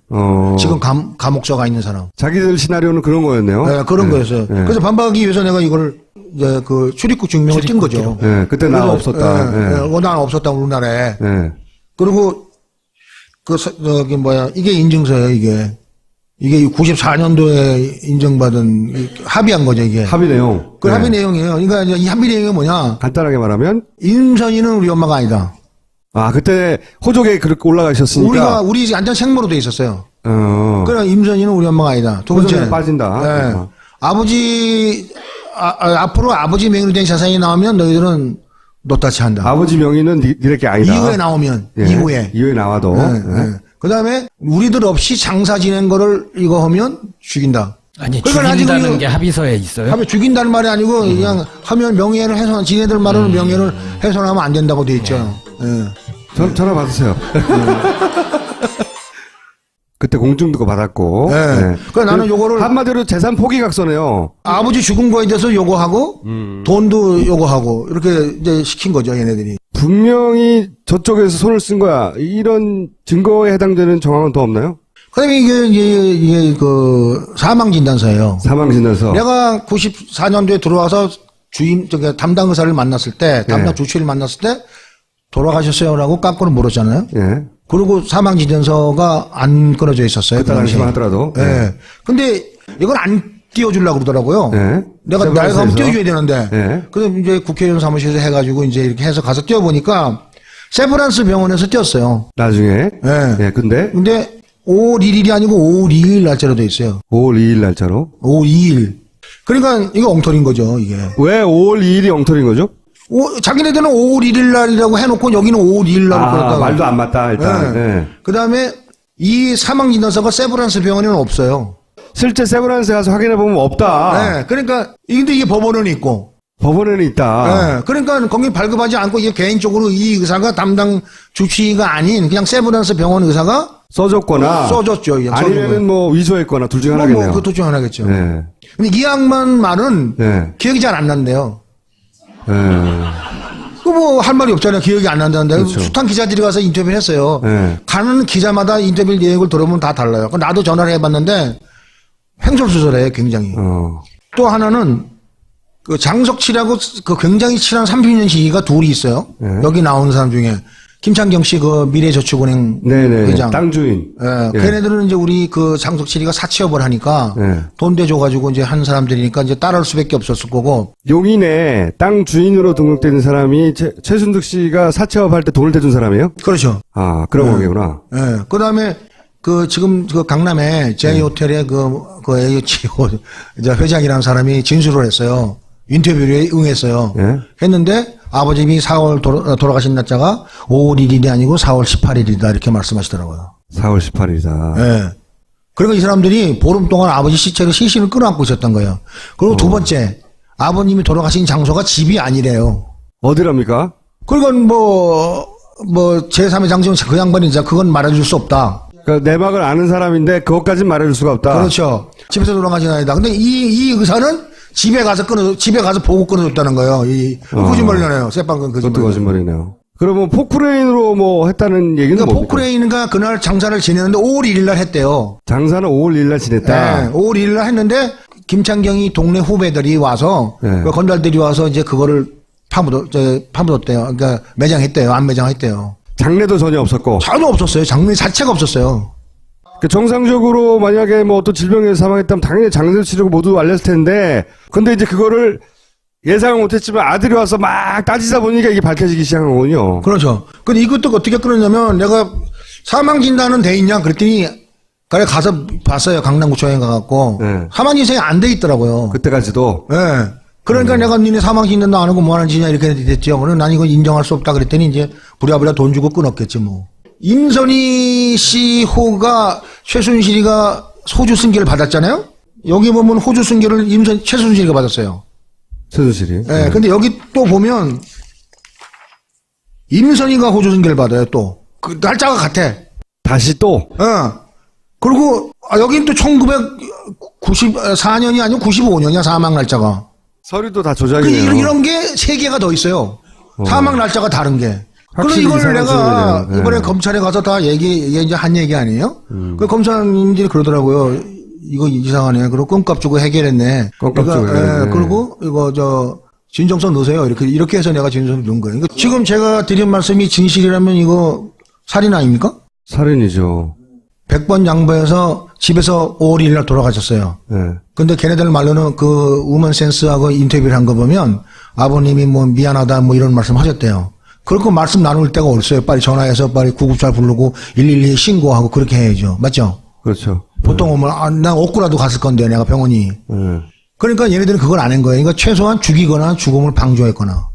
지금 감옥서가 있는 사람. 자기들 시나리오는 그런 거였네요. 네, 그런 네. 거였어요. 네. 그래서 반박하기 위해서 내가 이걸 이제 그 출입국 증명을 띈 거죠. 네, 그때 나 없었다. 네. 난 없었다 우리나라에. 네. 그리고 이게 인증서예요. 이게 94년도에 인정받은 합의한 거죠. 이게. 합의 내용. 그 네. 합의 내용이에요. 그러니까 이제 이 합의 내용이 뭐냐? 간단하게 말하면 임선희는 우리 엄마가 아니다. 아 그때 호족에 그렇게 올라가셨으니까 우리 완전 생모로 돼 있었어요. 그러니까 임선희는 우리 엄마가 아니다. 두 번째 호족에 빠진다. 네. 앞으로 아버지 명의로 된 재산이 나오면 너희들은 노타치 한다. 아버지 명의는 니네게 아니다. 이후에 나오면 예. 이후에 나와도. 그 다음에 우리들 없이 장사 지낸 거를 이거 하면 죽인다. 아니, 그러니까 죽인다는 게 합의서에 있어요? 하면 죽인다는 말이 아니고 그냥 하면 명예를 훼손, 지네들 말로는 명예를 훼손하면 안 된다고 돼 있죠. 예. 전화 받으세요. 그때 공중도 받았고. 네. 네. 그러니까 나는 요거를 한마디로 재산 포기각서네요. 아버지 죽은 거에 대해서 요구하고 돈도 요구하고 이렇게 이제 시킨 거죠, 얘네들이. 분명히 저쪽에서 손을 쓴 거야. 이런 증거에 해당되는 정황은 더 없나요? 그다음에 이게 그 사망 진단서예요. 사망 진단서. 내가 94년도에 들어와서 담당 의사를 만났을 때, 담당 주치의를 만났을 때 돌아가셨어요라고 깜깜이 물었잖아요. 예. 그리고 사망 진단서가 안 끊어져 있었어요. 그때 당시만 하더라도. 예. 네. 근데 이걸 안 띄워주려고 그러더라고요. 네. 내가 가면 띄워줘야 되는데. 네. 그래서 이제 국회의원 사무실에서 해가지고 이제 이렇게 해서 가서 띄워보니까 세브란스 병원에서 띄웠어요. 나중에. 예. 네. 근데 5월 1일이 아니고 5월 2일 날짜로 돼 있어요. 5월 2일 날짜로. 5월 2일. 그러니까 이거 엉터리인 거죠, 이게. 왜 5월 2일이 엉터리인 거죠? 자기네들은 5월 1일 날이라고 해놓고 여기는 5월 2일 날로 그랬다가. 말도 안 맞다, 일단. 네. 네. 그 다음에 이 사망진단서가 세브란스 병원에는 없어요. 실제 세브란스에 가서 확인해보면 없다. 네. 그러니까, 근데 이게 법원에는 있고. 법원에는 있다. 네. 그러니까 거기 발급하지 않고 이게 개인적으로 이 의사가 담당 주치의가 아닌 그냥 세브란스 병원 의사가 써줬거나 써줬죠. 예, 아니면은 뭐 위조했거나 둘 중 하나겠네요. 그것도 중 하나겠죠. 네. 근데 이 양반 말은 네. 기억이 잘 안 난대요. 네. 그 뭐 할 말이 없잖아요. 기억이 안 난다는데. 그렇죠. 숱한 기자들이 가서 인터뷰를 했어요. 네. 가는 기자마다 인터뷰 내용을 들어보면 다 달라요. 나도 전화를 해봤는데 횡설수설해요. 굉장히. 또 하나는 그 장석칠하고 그 굉장히 친한 30년 지기가 둘이 있어요. 네. 여기 나오는 사람 중에 김창경 씨 그 미래저축은행 네네. 회장. 땅 주인. 예, 예. 걔네들은 이제 우리 그 장석칠이가 사채업을 하니까 네. 돈 대줘가지고 이제 한 사람들이니까 이제 따라올 수밖에 없었을 거고. 용인에 땅 주인으로 등록된 사람이 최순득 씨가 사채업 할 때 돈을 대준 사람이에요? 그렇죠. 아, 그런 관계구나. 예. 그 다음에 그 지금 그 강남에 제이호텔의 그 AHO 회장이라는 사람이 진술을 했어요. 인터뷰에 응했어요. 예. 했는데 아버님이 4월 돌아가신 날짜가 5월 1일이 아니고 4월 18일이다 이렇게 말씀하시더라고요. 4월 18일이다. 예. 그러니까 이 사람들이 보름 동안 아버지 시체를 시신을 끌어안고 있었던 거예요. 그리고 두 번째, 아버님이 돌아가신 장소가 집이 아니래요. 어디랍니까? 그러니까 뭐 제3의 장소는 그 양반이자 그건 말해줄 수 없다. 그러니까 내막을 아는 사람인데 그것까진 말해줄 수가 없다. 그렇죠. 집에서 돌아가신 아니다. 근데 이 의사는 집에 가서 보고 끊어줬다는 거예요. 거짓말이네요. 새빵은 그것도 거짓말. 거짓말이네요. 그러면 포크레인으로 뭐 했다는 얘기는 그러니까 뭡니까? 포크레인인가 그날 장사를 지내는데 5월 1일 날 했대요. 장사는 5월 1일 날 지냈다. 네, 5월 1일 날 했는데 김창경이 동네 후배들이 와서 네. 그 건달들이 와서 이제 그거를 파묻었대요. 그러니까 매장했대요. 안 매장했대요. 장례도 전혀 없었고. 전혀 없었어요. 장례 자체가 없었어요. 그 정상적으로 만약에 뭐 어떤 질병에 사망했다면 당연히 장례를 치르고 모두 알렸을 텐데, 근데 이제 그거를 예상을 못했지만 아들이 와서 막 따지다 보니까 이게 밝혀지기 시작한 거군요. 그렇죠. 근데 이것도 어떻게 끊었냐면 내가 사망 진단은 돼 있냐 그랬더니 그래 가서 봤어요. 강남구청에 가갖고 네. 사망 진단이 안 돼 있더라고요. 그때까지도. 예. 그러니까 내가 니네 사망 진단도 안 하고 뭐 하는 짓이냐 이렇게 됐죠. 그래서 난 이거 인정할 수 없다 그랬더니 이제 부랴부랴 돈 주고 끊었겠지 뭐. 임선희 씨 호가 최순실이가 호주 승계를 받았잖아요. 여기 보면 호주 승계를 최순실이가 받았어요. 최순실이. 예. 근데 여기 또 보면 임선희가 호주 승계를 받아요. 또 그 날짜가 같아. 다시 또. 그리고 여긴 또 1994년이 아니고 95년이야 사망 날짜가. 서류도 다 조작이네요. 이런 게 세 개가 더 있어요. 사망 날짜가 다른 게. 그래서 확실히 이걸 이상한 내가 소리네요. 이번에 네. 검찰에 가서 다 이게 이제 한 얘기 아니에요? 그 검사님들이 그러더라고요. 이거 이상하네. 그리고 껌값 주고 해결했네. 껌값 주고 해결했네. 그리고 이거 진정서 넣으세요. 이렇게 해서 내가 진정서 넣은 거예요. 그러니까 지금 제가 드린 말씀이 진실이라면 이거 살인 아닙니까? 살인이죠. 100번 양보해서 집에서 5월 1일 날 돌아가셨어요. 네. 근데 걔네들 말로는 그 우먼센스하고 인터뷰를 한 거 보면 아버님이 뭐 미안하다 뭐 이런 말씀 하셨대요. 그렇고 말씀 나눌 때가 없어요. 빨리 전화해서 빨리 구급차 부르고 112에 신고하고 그렇게 해야죠. 맞죠? 그렇죠. 보통 오면 난 얻고라도 갔을 건데 내가 병원이. 그러니까 얘네들은 그걸 안 한 거예요. 그러니까 최소한 죽이거나 죽음을 방조했거나.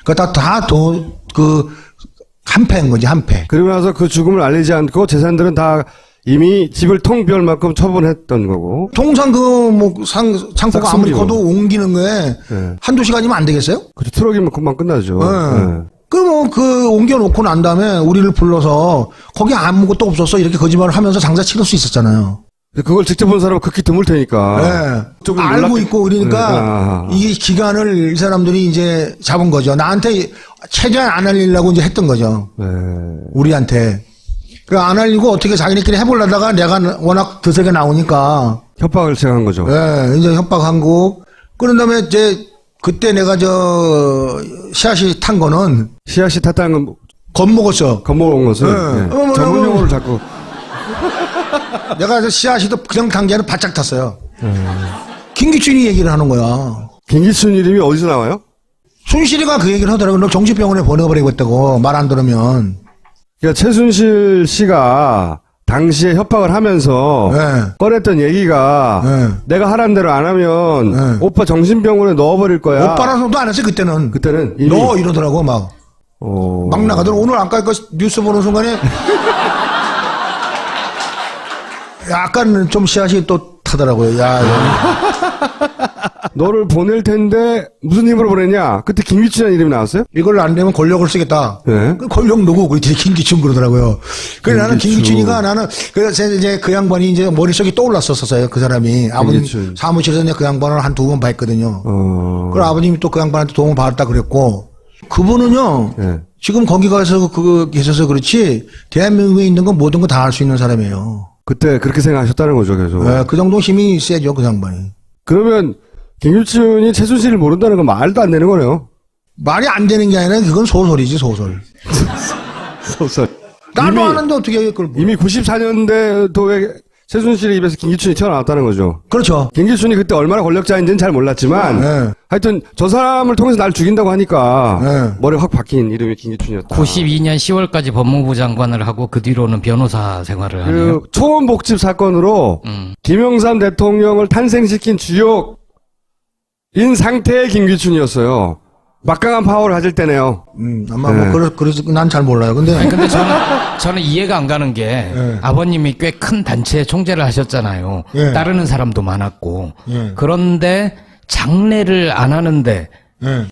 그러니까 한패인 거지, 한패. 그리고 나서 그 죽음을 알리지 않고 재산들은 다 이미 집을 통 비울 만큼 처분했던 거고. 통상 창고가 아무리 커도 옮기는 거에 네. 한두 시간이면 안 되겠어요? 그렇죠. 트럭이면 금방 끝나죠. 네. 옮겨놓고 난 다음에 우리를 불러서 거기 아무것도 없었어. 이렇게 거짓말을 하면서 장사 치를 수 있었잖아요. 그걸 직접 본 사람은 극히 드물 테니까. 네. 조금 알고 놀랍게- 있고 그러니까 네. 이 기간을 이 사람들이 이제 잡은 거죠. 나한테 최대한 안 알리려고 이제 했던 거죠. 네. 우리한테. 안 알리고 어떻게 자기네끼리 해보려다가 내가 워낙 드세게 나오니까. 협박을 시작한 거죠. 네, 이제 협박한 거. 그런 다음에 이제 그때 내가 씨앗이 탄 거는 씨앗이 탔다는 건 겁먹었어. 겁먹은 것을 네. 네. 전문 용어를 자꾸. 내가 씨앗이도 그냥 탄 게 아니라 바짝 탔어요. 김기춘이 얘기를 하는 거야. 김기춘 이름이 어디서 나와요? 순실이가 그 얘기를 하더라고. 너 정신병원에 보내버리겠다고. 말 안 들으면. 그러니까 최순실 씨가 당시에 협박을 하면서 네. 꺼냈던 얘기가 네. 내가 하란 대로 안 하면 네. 오빠 정신병원에 넣어버릴 거야. 오빠라서도 안 했어요, 그때는. 그때는 이미 너 이러더라고, 막. 막 나가더라고. 오늘 아까 그 뉴스 보는 순간에 약간 좀 씨앗이 또 타더라고요. 야, 너를 보낼 텐데 무슨 힘으로 보냈냐? 그때 김기춘이라는 이름이 나왔어요? 이걸 안 되면 권력을 쓰겠다. 네. 그 권력 누구? 우리 뒤에 김기춘 그러더라고요. 그래서 나는 김기춘. 김기춘이가 나는, 그래서 이제 그 양반이 이제 머릿속에 떠올랐었어요. 그 사람이. 아버님 김기춘. 사무실에서 이제 그 양반을 한 2번 봤거든요. 그리고 아버님이 또 그 양반한테 도움을 받았다 그랬고, 그분은요, 네. 지금 거기 가서 계셔서 그렇지, 대한민국에 있는 건 모든 거 다 할 수 있는 사람이에요. 그때 그렇게 생각하셨다는 거죠, 계속. 네, 그 정도 힘이 세죠, 그 양반이. 그러면 김기춘이 최순실을 모른다는 건 말도 안 되는 거네요. 말이 안 되는 게 아니라 그건 소설이지, 소설. 소설. 나도 아는데 어떻게 그걸 몰라. 이미 94년대도에 최순실의 입에서 김기춘이 튀어나왔다는 거죠. 그렇죠. 김기춘이 그때 얼마나 권력자인지는 잘 몰랐지만 네. 하여튼 저 사람을 통해서 날 죽인다고 하니까 네. 머리가 확 박힌 이름이 김기춘이었다. 92년 10월까지 법무부 장관을 하고 그 뒤로는 변호사 생활을 하네요. 그 초원복집 사건으로 김영삼 대통령을 탄생시킨 주역인 상태의 김기춘이었어요. 막강한 파워를 가질 때네요. 아마 네. 뭐, 그래서 난 잘 몰라요. 근데. 아니, 근데 저는 이해가 안 가는 게 아버님이 꽤 큰 단체의 총재를 하셨잖아요. 예. 따르는 사람도 많았고. 예. 그런데 장례를 안 하는데 예.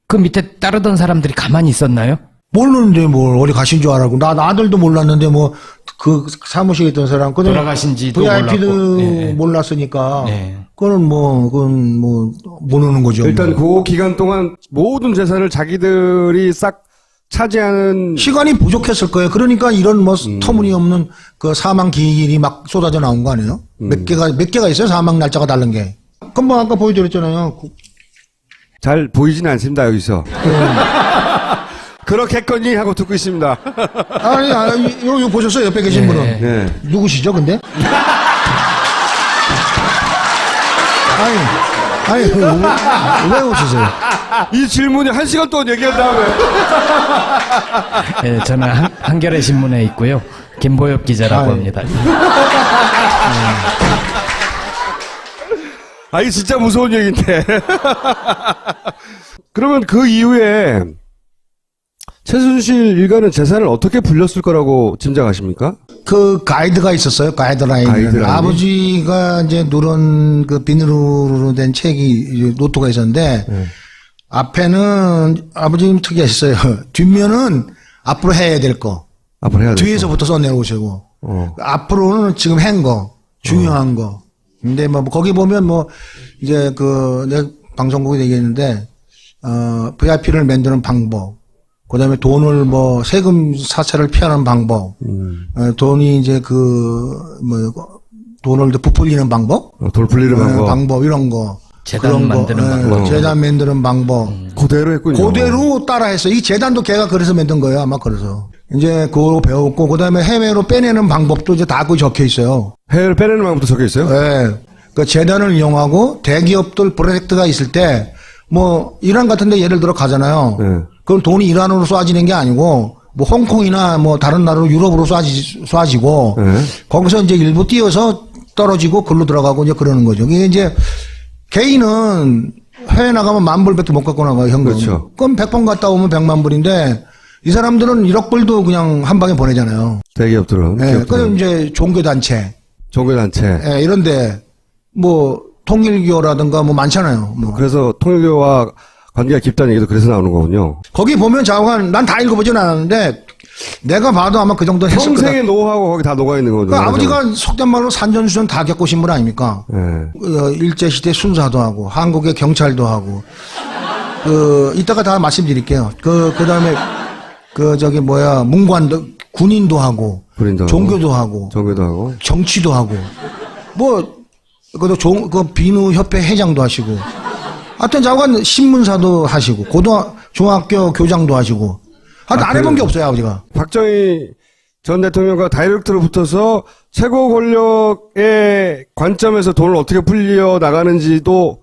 그 밑에 따르던 사람들이 가만히 있었나요? 모르는데 뭘 어디 가신 줄 알았고 나 아들도 몰랐는데 뭐 그 사무실에 있던 사람 그다음에 돌아가신지도 VIP도 몰랐고. 예. 몰랐으니까 예. 그건 뭐 모르는 거죠. 일단 뭐. 그 기간 동안 모든 재산을 자기들이 싹 차지하는 시간이 부족했을 거예요. 그러니까 이런 뭐 터무니없는 그 사망 기일이 막 쏟아져 나온 거 아니에요? 몇 개가 있어요? 사망 날짜가 다른 게. 그럼 뭐 아까 보여드렸잖아요. 잘 보이진 않습니다 여기서. 그렇겠거니 하고 듣고 있습니다. 아니, 이거 보셨어요? 옆에 계신 예. 분은. 네. 누구시죠, 근데? 아니, 왜 웃으세요? 이 질문이 1시간 동안 얘기한 다음에 예, 저는 한겨레 신문에 있고요. 김보엽 기자라고 합니다. 아, 이게 진짜 무서운 얘기인데. 그러면 그 이후에 최순실 일가는 재산을 어떻게 불렸을 거라고 짐작하십니까? 그 가이드가 있었어요. 가이드라인. 가이드라인이? 아버지가 이제 누런 그 비닐로 된 책이 노트가 있었는데 앞에는 아버지님 특이하셨어요. 뒷면은 앞으로 해야 될 거. 앞으로 해야 돼. 뒤에서부터 써내오시고 앞으로는 지금 한 거. 중요한 거. 근데 뭐 거기 보면 뭐 이제 그 내가 방송국에 얘기했는데 VIP를 만드는 방법. 그다음에 돈을 뭐 세금 사채를 피하는 방법, 돈이 이제 돈을 부풀리는 방법, 돌 불리는 방법. 이런 거, 재단 그런 만드는 방법, 재단 만드는 방법, 그대로 했군요. 그대로 따라했어. 이 재단도 걔가 그래서 만든 거예요, 아마 그래서. 이제 그거 배웠고, 그다음에 해외로 빼내는 방법도 이제 다 거기 적혀 있어요. 해외를 빼내는 방법도 적혀 있어요? 예. 그 재단을 이용하고 대기업들 프로젝트가 있을 때, 뭐 이란 같은데 예를 들어 가잖아요. 네. 그럼 돈이 이란으로 쏴지는 게 아니고 뭐 홍콩이나 뭐 다른 나라로 유럽으로 쏴지고 네. 거기서 이제 일부 띄어서 떨어지고 글로 들어가고 이제 그러는 거죠. 이게 이제 개인은 해외 나가면 10,000불밖에 못 갖고 나가요, 현금. 그렇죠. 그럼 100번 갔다 오면 100만 불인데 이 사람들은 1억 불도 그냥 한 방에 보내잖아요. 대기업들은. 예. 기업들은. 그럼 이제 종교단체, 종교단체. 예, 이런데 뭐 통일교라든가 뭐 많잖아요. 뭐. 그래서 통일교와 관계가 깊다는 얘기도 그래서 나오는 거군요. 거기 보면 자관 난 다 읽어보진 않았는데 내가 봐도 아마 그 정도 했을 거다. 평생의 노하우가 거기 다 녹아있는 거죠. 그 아버지가 속된 말로 산전수전 다 겪으신 분 아닙니까? 네. 일제시대 순사도 하고 한국의 경찰도 하고 이따가 다 말씀드릴게요. 그 다음에 문관도 군인도 하고 군인도 종교도 하고 종교도 하고. 정치도 하고 그 비누협회 회장도 하시고 하여튼 자관 신문사도 하시고 중학교 교장도 하시고 하여튼 안 해본 게 없어요 아버지가. 박정희 전 대통령과 다이렉트로 붙어서 최고 권력의 관점에서 돈을 어떻게 풀려 나가는지도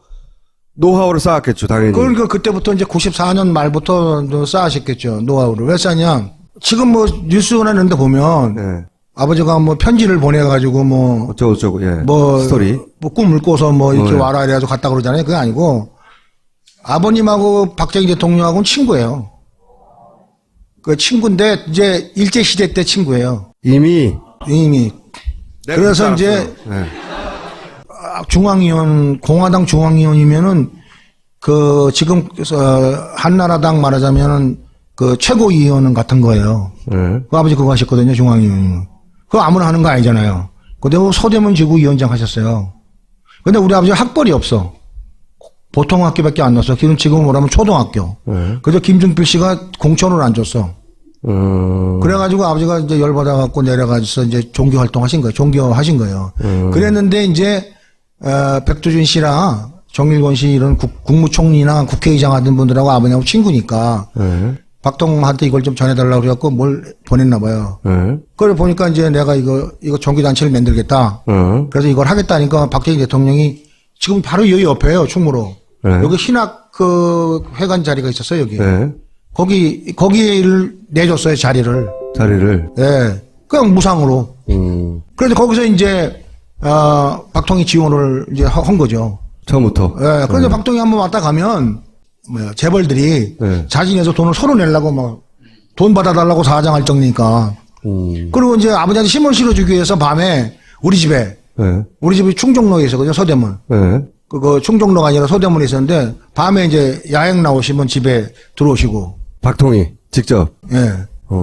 노하우를 쌓았겠죠, 당연히. 그러니까 그때부터 이제 94년 말부터 쌓으셨겠죠 노하우를. 왜 쌓냐? 지금 뭐 뉴스나 이런 데 보면 네. 아버지가 뭐 편지를 보내가지고 뭐 어쩌고저쩌고, 예. 뭐 스토리. 뭐 꿈을 꿔서 뭐 이렇게 네. 와라 이래가지고 갔다 그러잖아요. 그게 아니고 아버님하고 박정희 대통령하고는 친구예요. 그 친구인데 이제 일제 시대 때 친구예요. 이미. 그래서 이제 네. 공화당 중앙위원이면은 지금 한나라당 말하자면은 최고위원 같은 거예요. 그 아버지 그거 하셨거든요, 중앙위원. 그거 아무나 하는 거 아니잖아요. 근데 서대문 지구위원장 하셨어요. 근데 우리 아버지가 학벌이 없어. 보통 학교밖에 안 넣었어. 지금 뭐라면 초등학교. 그래서 김준필 씨가 공천을 안 줬어. 그래가지고 아버지가 이제 열받아갖고 내려가서 이제 종교 활동하신 거예요. 종교하신 거예요. 그랬는데 이제, 백두준 씨랑 정일권 씨 이런 국무총리나 국회의장 하던 분들하고 아버님하고 친구니까. 박통한테 이걸 좀 전해달라고 그래갖고 뭘 보냈나 봐요. 그걸 보니까 이제 내가 이거 종교단체를 만들겠다. 그래서 이걸 하겠다니까 박정희 대통령이 지금 바로 여기 옆에요, 충무로. 여기 신학 회관 자리가 있었어요, 여기. 거기를 내줬어요, 자리를. 예. 그냥 무상으로. 그런데 거기서 이제, 박통희 지원을 이제 한 거죠. 처음부터. 예. 그런데 박통희 한번 왔다 가면, 재벌들이 자진해서 돈을 서로 내려고 막 돈 받아달라고 사장할 정도니까. 그리고 이제 아버지한테 힘을 실어주기 위해서 밤에 우리 집에 우리 집이 충정로에 있었거든요, 서대문. 그 충정로가 아니라 서대문에 있었는데 밤에 이제 야행 나오시면 집에 들어오시고. 박통희 직접. 예.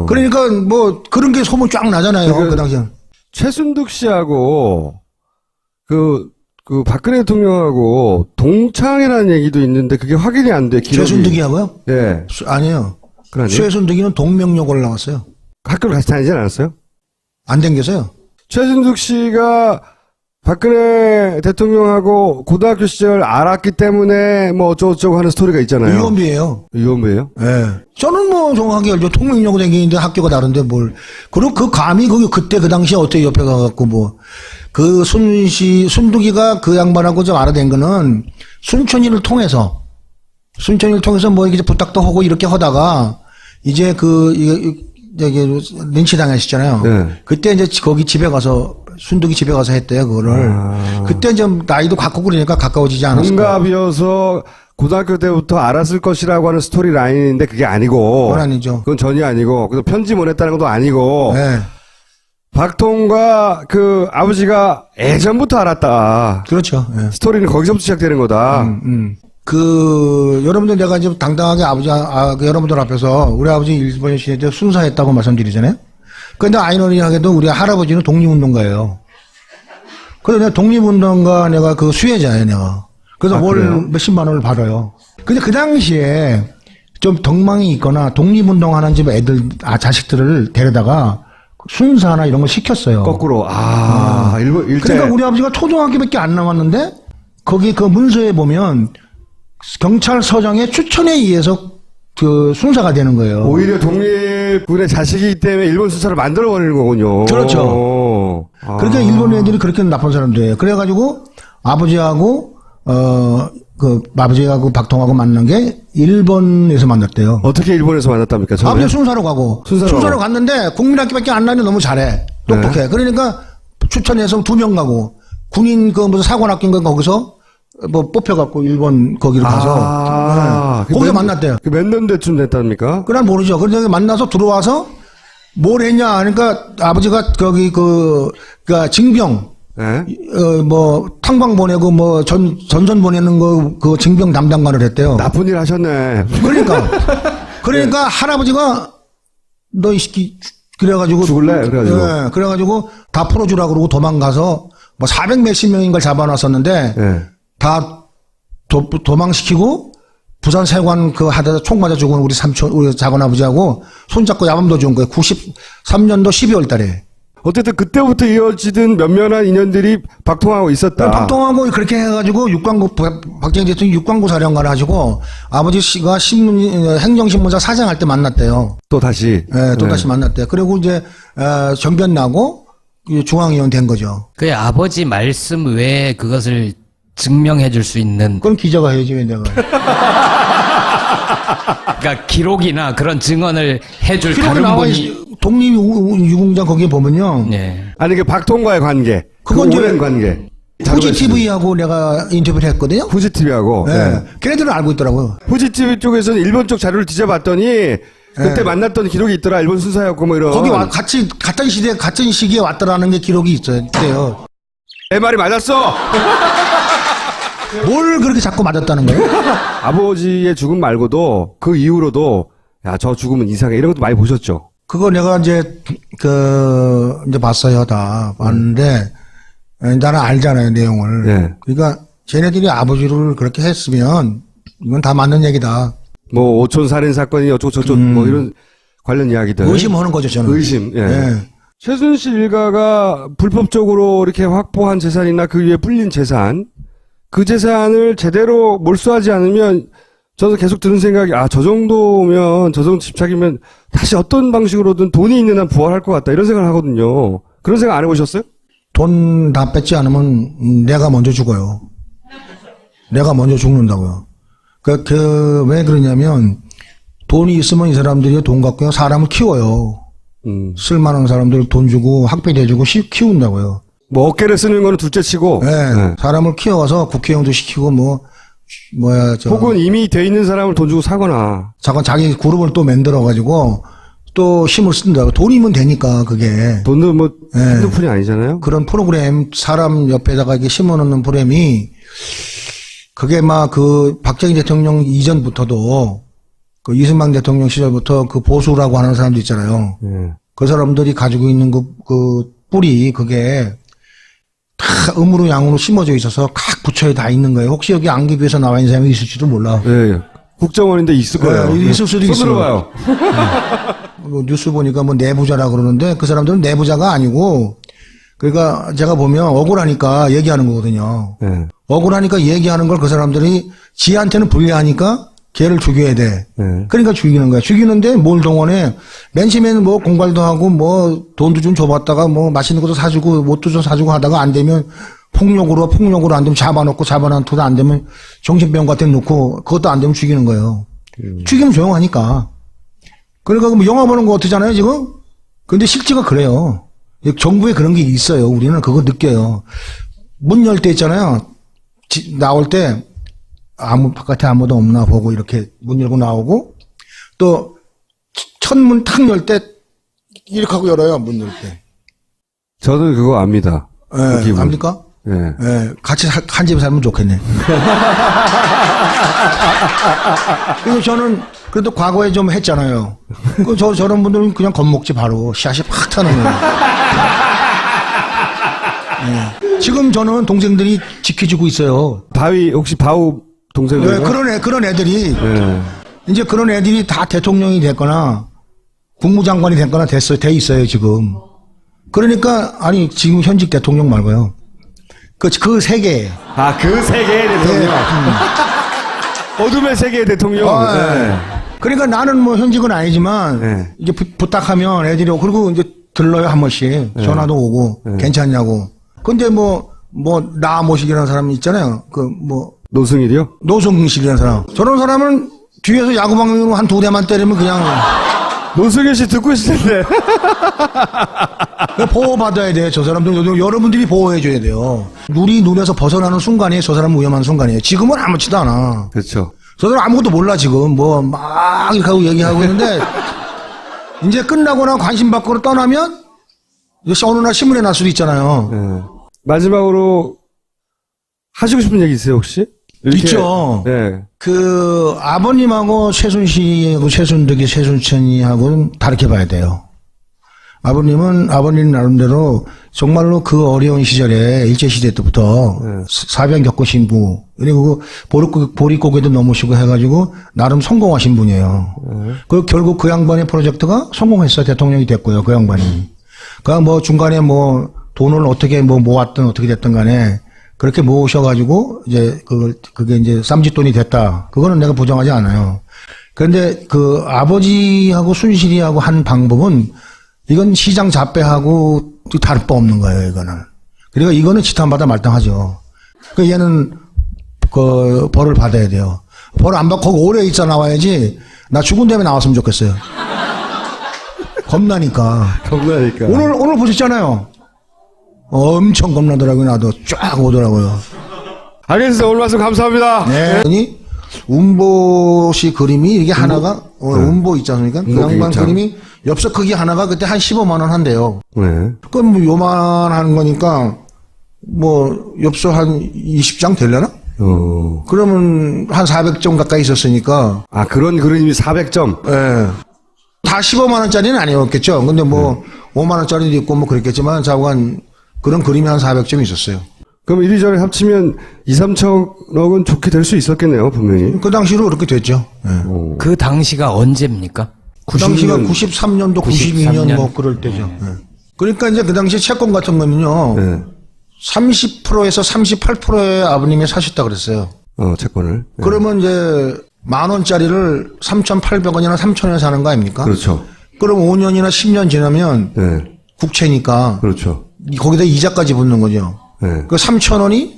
그러니까 뭐 그런 게 소문 쫙 나잖아요, 그 당시엔. 최순득 씨하고 그 박근혜 대통령하고 동창이라는 얘기도 있는데 그게 확인이 안 돼. 최순득이하고요? 네. 아니에요. 그러니? 최순득이는 동명여고를 나왔어요. 학교를 같이 다니지 않았어요? 안 댕겨서요. 최순득 씨가 박근혜 대통령하고 고등학교 시절 알았기 때문에 뭐 어쩌고저쩌고 하는 스토리가 있잖아요. 유언비예요. 유언비예요? 예. 저는 뭐 정확하게 알죠. 동명여고 댕기는데 학교가 다른데 뭘. 그리고 그 감히 그때 그 당시에 어떻게 옆에 가갖고 뭐. 순두기가 그 양반하고 좀 알아낸 거는 순천이를 통해서 뭐 이렇게 부탁도 하고 이렇게 하다가 이제 린치 당하셨잖아요. 그때 이제 거기 집에 가서 순두기 집에 가서 했대요, 그거를. 그때 이제 나이도 갖고 그러니까 가까워지지 않았을까. 동갑이어서 고등학교 때부터 알았을 것이라고 하는 스토리 라인인데 그게 아니고. 그건 아니죠. 그건 전혀 아니고. 그래서 편지 보냈다는 것도 아니고. 네. 박통과 그 아버지가 예전부터 알았다. 그렇죠. 예. 스토리는 거기서부터 시작되는 거다. 여러분들 내가 이제 당당하게 여러분들 앞에서 우리 아버지 일본 시대 순사했다고 말씀드리잖아요. 그런데 아이러니하게도 우리 할아버지는 독립운동가예요. 그래서 내가 독립운동가 내가 그 수혜자예요, 내가. 그래서 월 몇십만 원을 받아요. 근데 그 당시에 좀 덕망이 있거나 독립운동하는 집 자식들을 데려다가 순사나 이런 걸 시켰어요. 거꾸로. 일제. 그러니까 우리 아버지가 초등학교밖에 안 남았는데 거기 그 문서에 보면 경찰서장의 추천에 의해서 그 순사가 되는 거예요. 오히려 독립군의 자식이기 때문에 일본 순사를 만들어버리는 거군요. 그렇죠. 그러니까 일본 애들이 그렇게 나쁜 사람들이에요. 그래가지고 아버지하고 아버지하고 박통하고 만난 게 일본에서 만났대요. 어떻게 일본에서 만났답니까? 처음에? 아버지 순사로 가고. 순사로 갔는데 국민학교밖에 안 나는데 너무 잘해. 똑똑해. 네. 그러니까 추천해서 2명 가고 군인 무슨 사관학교인가 거기서 뭐 뽑혀갖고 일본 거기로 가서. 네. 거기서 만났대요. 몇 년대쯤 됐답니까? 그난 모르죠. 그런데 만나서 들어와서 뭘 했냐. 그러니까 아버지가 거기 그러니까 징병. 네? 탕방 보내고, 전선 보내는 그 징병 담당관을 했대요. 나쁜 일 하셨네. 그러니까 네. 할아버지가, 너 이 새끼, 그래가지고. 죽을래? 그래가지고. 네, 그래가지고 다 풀어주라 그러고 도망가서, 400 몇십 명인걸 잡아놨었는데, 네. 다 도망시키고, 부산 세관 하다가 총 맞아 죽은 우리 작은아버지하고 손잡고 야밤도 죽은 거예요. 93년도 12월 달에. 어쨌든 그때부터 이어지던 면면한 인연들이 박통하고 있었다. 박통하고 그렇게 해가지고 박정희 대통령이 육관구 사령관을 하시고 아버지 씨가 행정신문사 사장할 때 만났대요. 또 다시. 네, 또 다시 만났대요. 그리고 이제 전변 나고 중앙위원 된 거죠. 그 아버지 말씀 외에 그것을 증명해 줄 수 있는. 그건 기자가 해야지 왜 내가. 그러니까 기록이나 그런 증언을 해줄 다른 분이. 독립유공장 거기에 보면요. 네. 아니, 그 박통과의 관계. 그건 그 오랜 관계. 후지TV하고 내가 인터뷰를 했거든요. 후지TV하고. 네. 네. 걔네들은 알고 있더라고요. 후지TV 쪽에서는 일본 쪽 자료를 뒤져봤더니 그때 네. 만났던 기록이 있더라. 일본 순사였고 뭐 이런. 거기 같은 시기에 왔더라는 게 기록이 있어요. 내 말이 맞았어! 뭘 그렇게 자꾸 맞았다는 거예요? 아버지의 죽음 말고도 그 이후로도 야, 저 죽음은 이상해. 이런 것도 많이 보셨죠? 그거 내가 이제 이제 봤어요. 다 봤는데 나는 알잖아요, 내용을. 네. 그러니까 쟤네들이 아버지를 그렇게 했으면 이건 다 맞는 얘기다. 뭐 오촌 살인 사건이 어쩌고저쩌고 뭐 이런 관련 이야기들. 의심하는 거죠, 저는. 의심. 예. 예. 최순실 일가가 불법적으로 이렇게 확보한 재산이나 그 위에 불린 재산, 그 재산을 제대로 몰수하지 않으면 저는 계속 드는 생각이 저 정도면 저 정도 집착이면 다시 어떤 방식으로든 돈이 있는 한 부활할 것 같다 이런 생각을 하거든요. 그런 생각 안 해보셨어요? 돈 다 뺏지 않으면 내가 먼저 죽어요. 내가 먼저 죽는다고요. 왜 그러냐면 돈이 있으면 이 사람들이 돈 갖고 사람을 키워요. 쓸만한 사람들 돈 주고 학비 내주고 키운다고요. 뭐 어깨를 쓰는 거는 둘째치고. 네. 사람을 키워서 국회의원도 시키고 혹은 이미 돼 있는 사람을 돈 주고 사거나. 잠깐 자기 그룹을 또 만들어 가지고 또 힘을 쓴다고. 돈이면 되니까 그게. 돈도 뭐 네. 핸드폰이 아니잖아요. 그런 프로그램 사람 옆에다가 이렇게 심어놓는 프로그램이 그게 막 박정희 대통령 이전부터도 그 이승만 대통령 시절부터 그 보수라고 하는 사람들 있잖아요. 네. 그 사람들이 가지고 있는 그 뿌리 그게 다 음으로 양으로 심어져 있어서 각 부처에 다 있는 거예요. 혹시 여기 안기부에서 나와 있는 사람이 있을지도 몰라. 네. 국정원인데 있을 거예요. 네, 있을 수도 있어요. 손으로 봐요. 뭐 뉴스 보니까 뭐 내부자라 그러는데 그 사람들은 내부자가 아니고 그러니까 제가 보면 억울하니까 얘기하는 거거든요. 네. 억울하니까 얘기하는 걸 그 사람들이 지한테는 불리하니까 걔를 죽여야 돼. 네. 그러니까 죽이는 거야. 죽이는데 뭘 동원해? 맨 처음에는 뭐 공갈도 하고 뭐 돈도 좀 줘봤다가 뭐 맛있는 것도 사주고 옷도 좀 사주고 하다가 안 되면 폭력으로 안 되면 잡아놓고 안 되면 정신병 같은 데 놓고 그것도 안 되면 죽이는 거예요. 죽이면 조용하니까. 그러니까 뭐 영화 보는 거 같잖아요 지금. 근데 실제가 그래요. 정부에 그런 게 있어요. 우리는 그거 느껴요. 문 열 때 있잖아요. 나올 때 바깥에 아무도 없나 보고 이렇게 문 열고 나오고 또 첫문 탁 열 때 이렇게 하고 열어요. 문 열 때. 저는 그거 압니다. 그 기분. 압니까? 네. 예, 같이 한 집에 살면 좋겠네. 그래서 저는 그래도 과거에 좀 했잖아요. 저런 분들은 그냥 겁먹지 바로 씨앗이 팍 타는 거예요. 예. 지금 저는 동생들이 지켜주고 있어요. 혹시 바우 동생들? 네, 그런 애들이 네. 이제 그런 애들이 다 대통령이 됐거나 국무장관이 됐거나 돼 있어요 지금. 그러니까 아니 지금 현직 대통령 말고요. 그 세계. 그 세계의 대통령. 어둠의 세계의 대통령. 네. 그러니까 나는 뭐 현직은 아니지만 네. 이제 부탁하면 애들이 그리고 이제 들러요 한 번씩 전화도 오고 괜찮냐고. 근데 나 모식이라는 사람이 있잖아요. 노승일이요? 노승일이라는 사람. 저런 사람은 뒤에서 야구방망이로 한 2대만 때리면 그냥 노승일 씨 듣고 있을 텐데. 보호받아야 돼. 저 사람들 여러분들이 보호해줘야 돼요. 우리 눈에서 벗어나는 순간이 저 사람 위험한 순간이에요. 지금은 아무렇지도 않아. 그렇죠. 저 사람 아무것도 몰라 지금 막 이렇게 하고 얘기하고 있는데 이제 끝나거나 관심 밖으로 떠나면 어느 날 신문에 날 수도 있잖아요. 네. 마지막으로 하시고 싶은 얘기 있어요 혹시? 있죠. 네. 아버님하고 최순실하고 최순득이 최순천이하고는 다르게 봐야 돼요. 아버님 나름대로 정말로 그 어려운 시절에 일제시대 때부터 사병 겪으신 분, 그리고 보릿고개도 넘으시고 해가지고 나름 성공하신 분이에요. 그 결국 그 양반의 프로젝트가 성공했어요. 대통령이 됐고요. 그 양반이. 그러니까 중간에 돈을 어떻게 모았든 어떻게 됐든 간에 그렇게 모으셔가지고 이제 그게 이제 쌈짓돈이 됐다. 그거는 내가 부정하지 않아요. 그런데 그 아버지하고 순실이하고 한 방법은 이건 시장 잡배하고 다를 바 없는 거예요, 이거는. 그러니까 이거는 지탄받아 말당하죠. 그 얘는 벌을 받아야 돼요. 벌 안 받고 거기 오래 있자 나와야지. 나 죽은 다음에 나왔으면 좋겠어요. 겁나니까. 오늘 보셨잖아요. 엄청 겁나더라고요. 나도 쫙 오더라고요. 알겠습니다. 오늘 말씀 감사합니다. 네. 아니, 운보 씨 그림이 이게 하나가 운보 있지 않습니까? 그 양반 그림이 엽서 크기 하나가 그때 한 15만 원 한대요. 네. 그럼 요만한 거니까 엽서 한 20장 되려나? 그러면 한 400점 가까이 있었으니까. 아, 그런 그림이 400점? 예. 다 15만 원짜리는 아니었겠죠. 근데 뭐 5만 원짜리도 있고 뭐 그랬겠지만 자고한 그런 그림이 한 400점이 있었어요. 그럼 이리저리 합치면 2, 3천억은 좋게 될 수 있었겠네요, 분명히. 그 당시로 그렇게 됐죠. 예. 그 당시가 언제입니까? 그 당시가 90년. 93년도, 92년 뭐 그럴 때죠. 예. 그러니까 이제 그 당시 채권 같은 거는요. 네. 30%에서 38%의 아버님이 사셨다 그랬어요. 채권을. 네. 그러면 이제 10,000원짜리를 3,800원이나 3,000원에 사는 거 아닙니까? 그렇죠. 그럼 5년이나 10년 지나면 네. 국채니까 그렇죠. 거기다 이자까지 붙는 거죠. 네. 그 3,000원이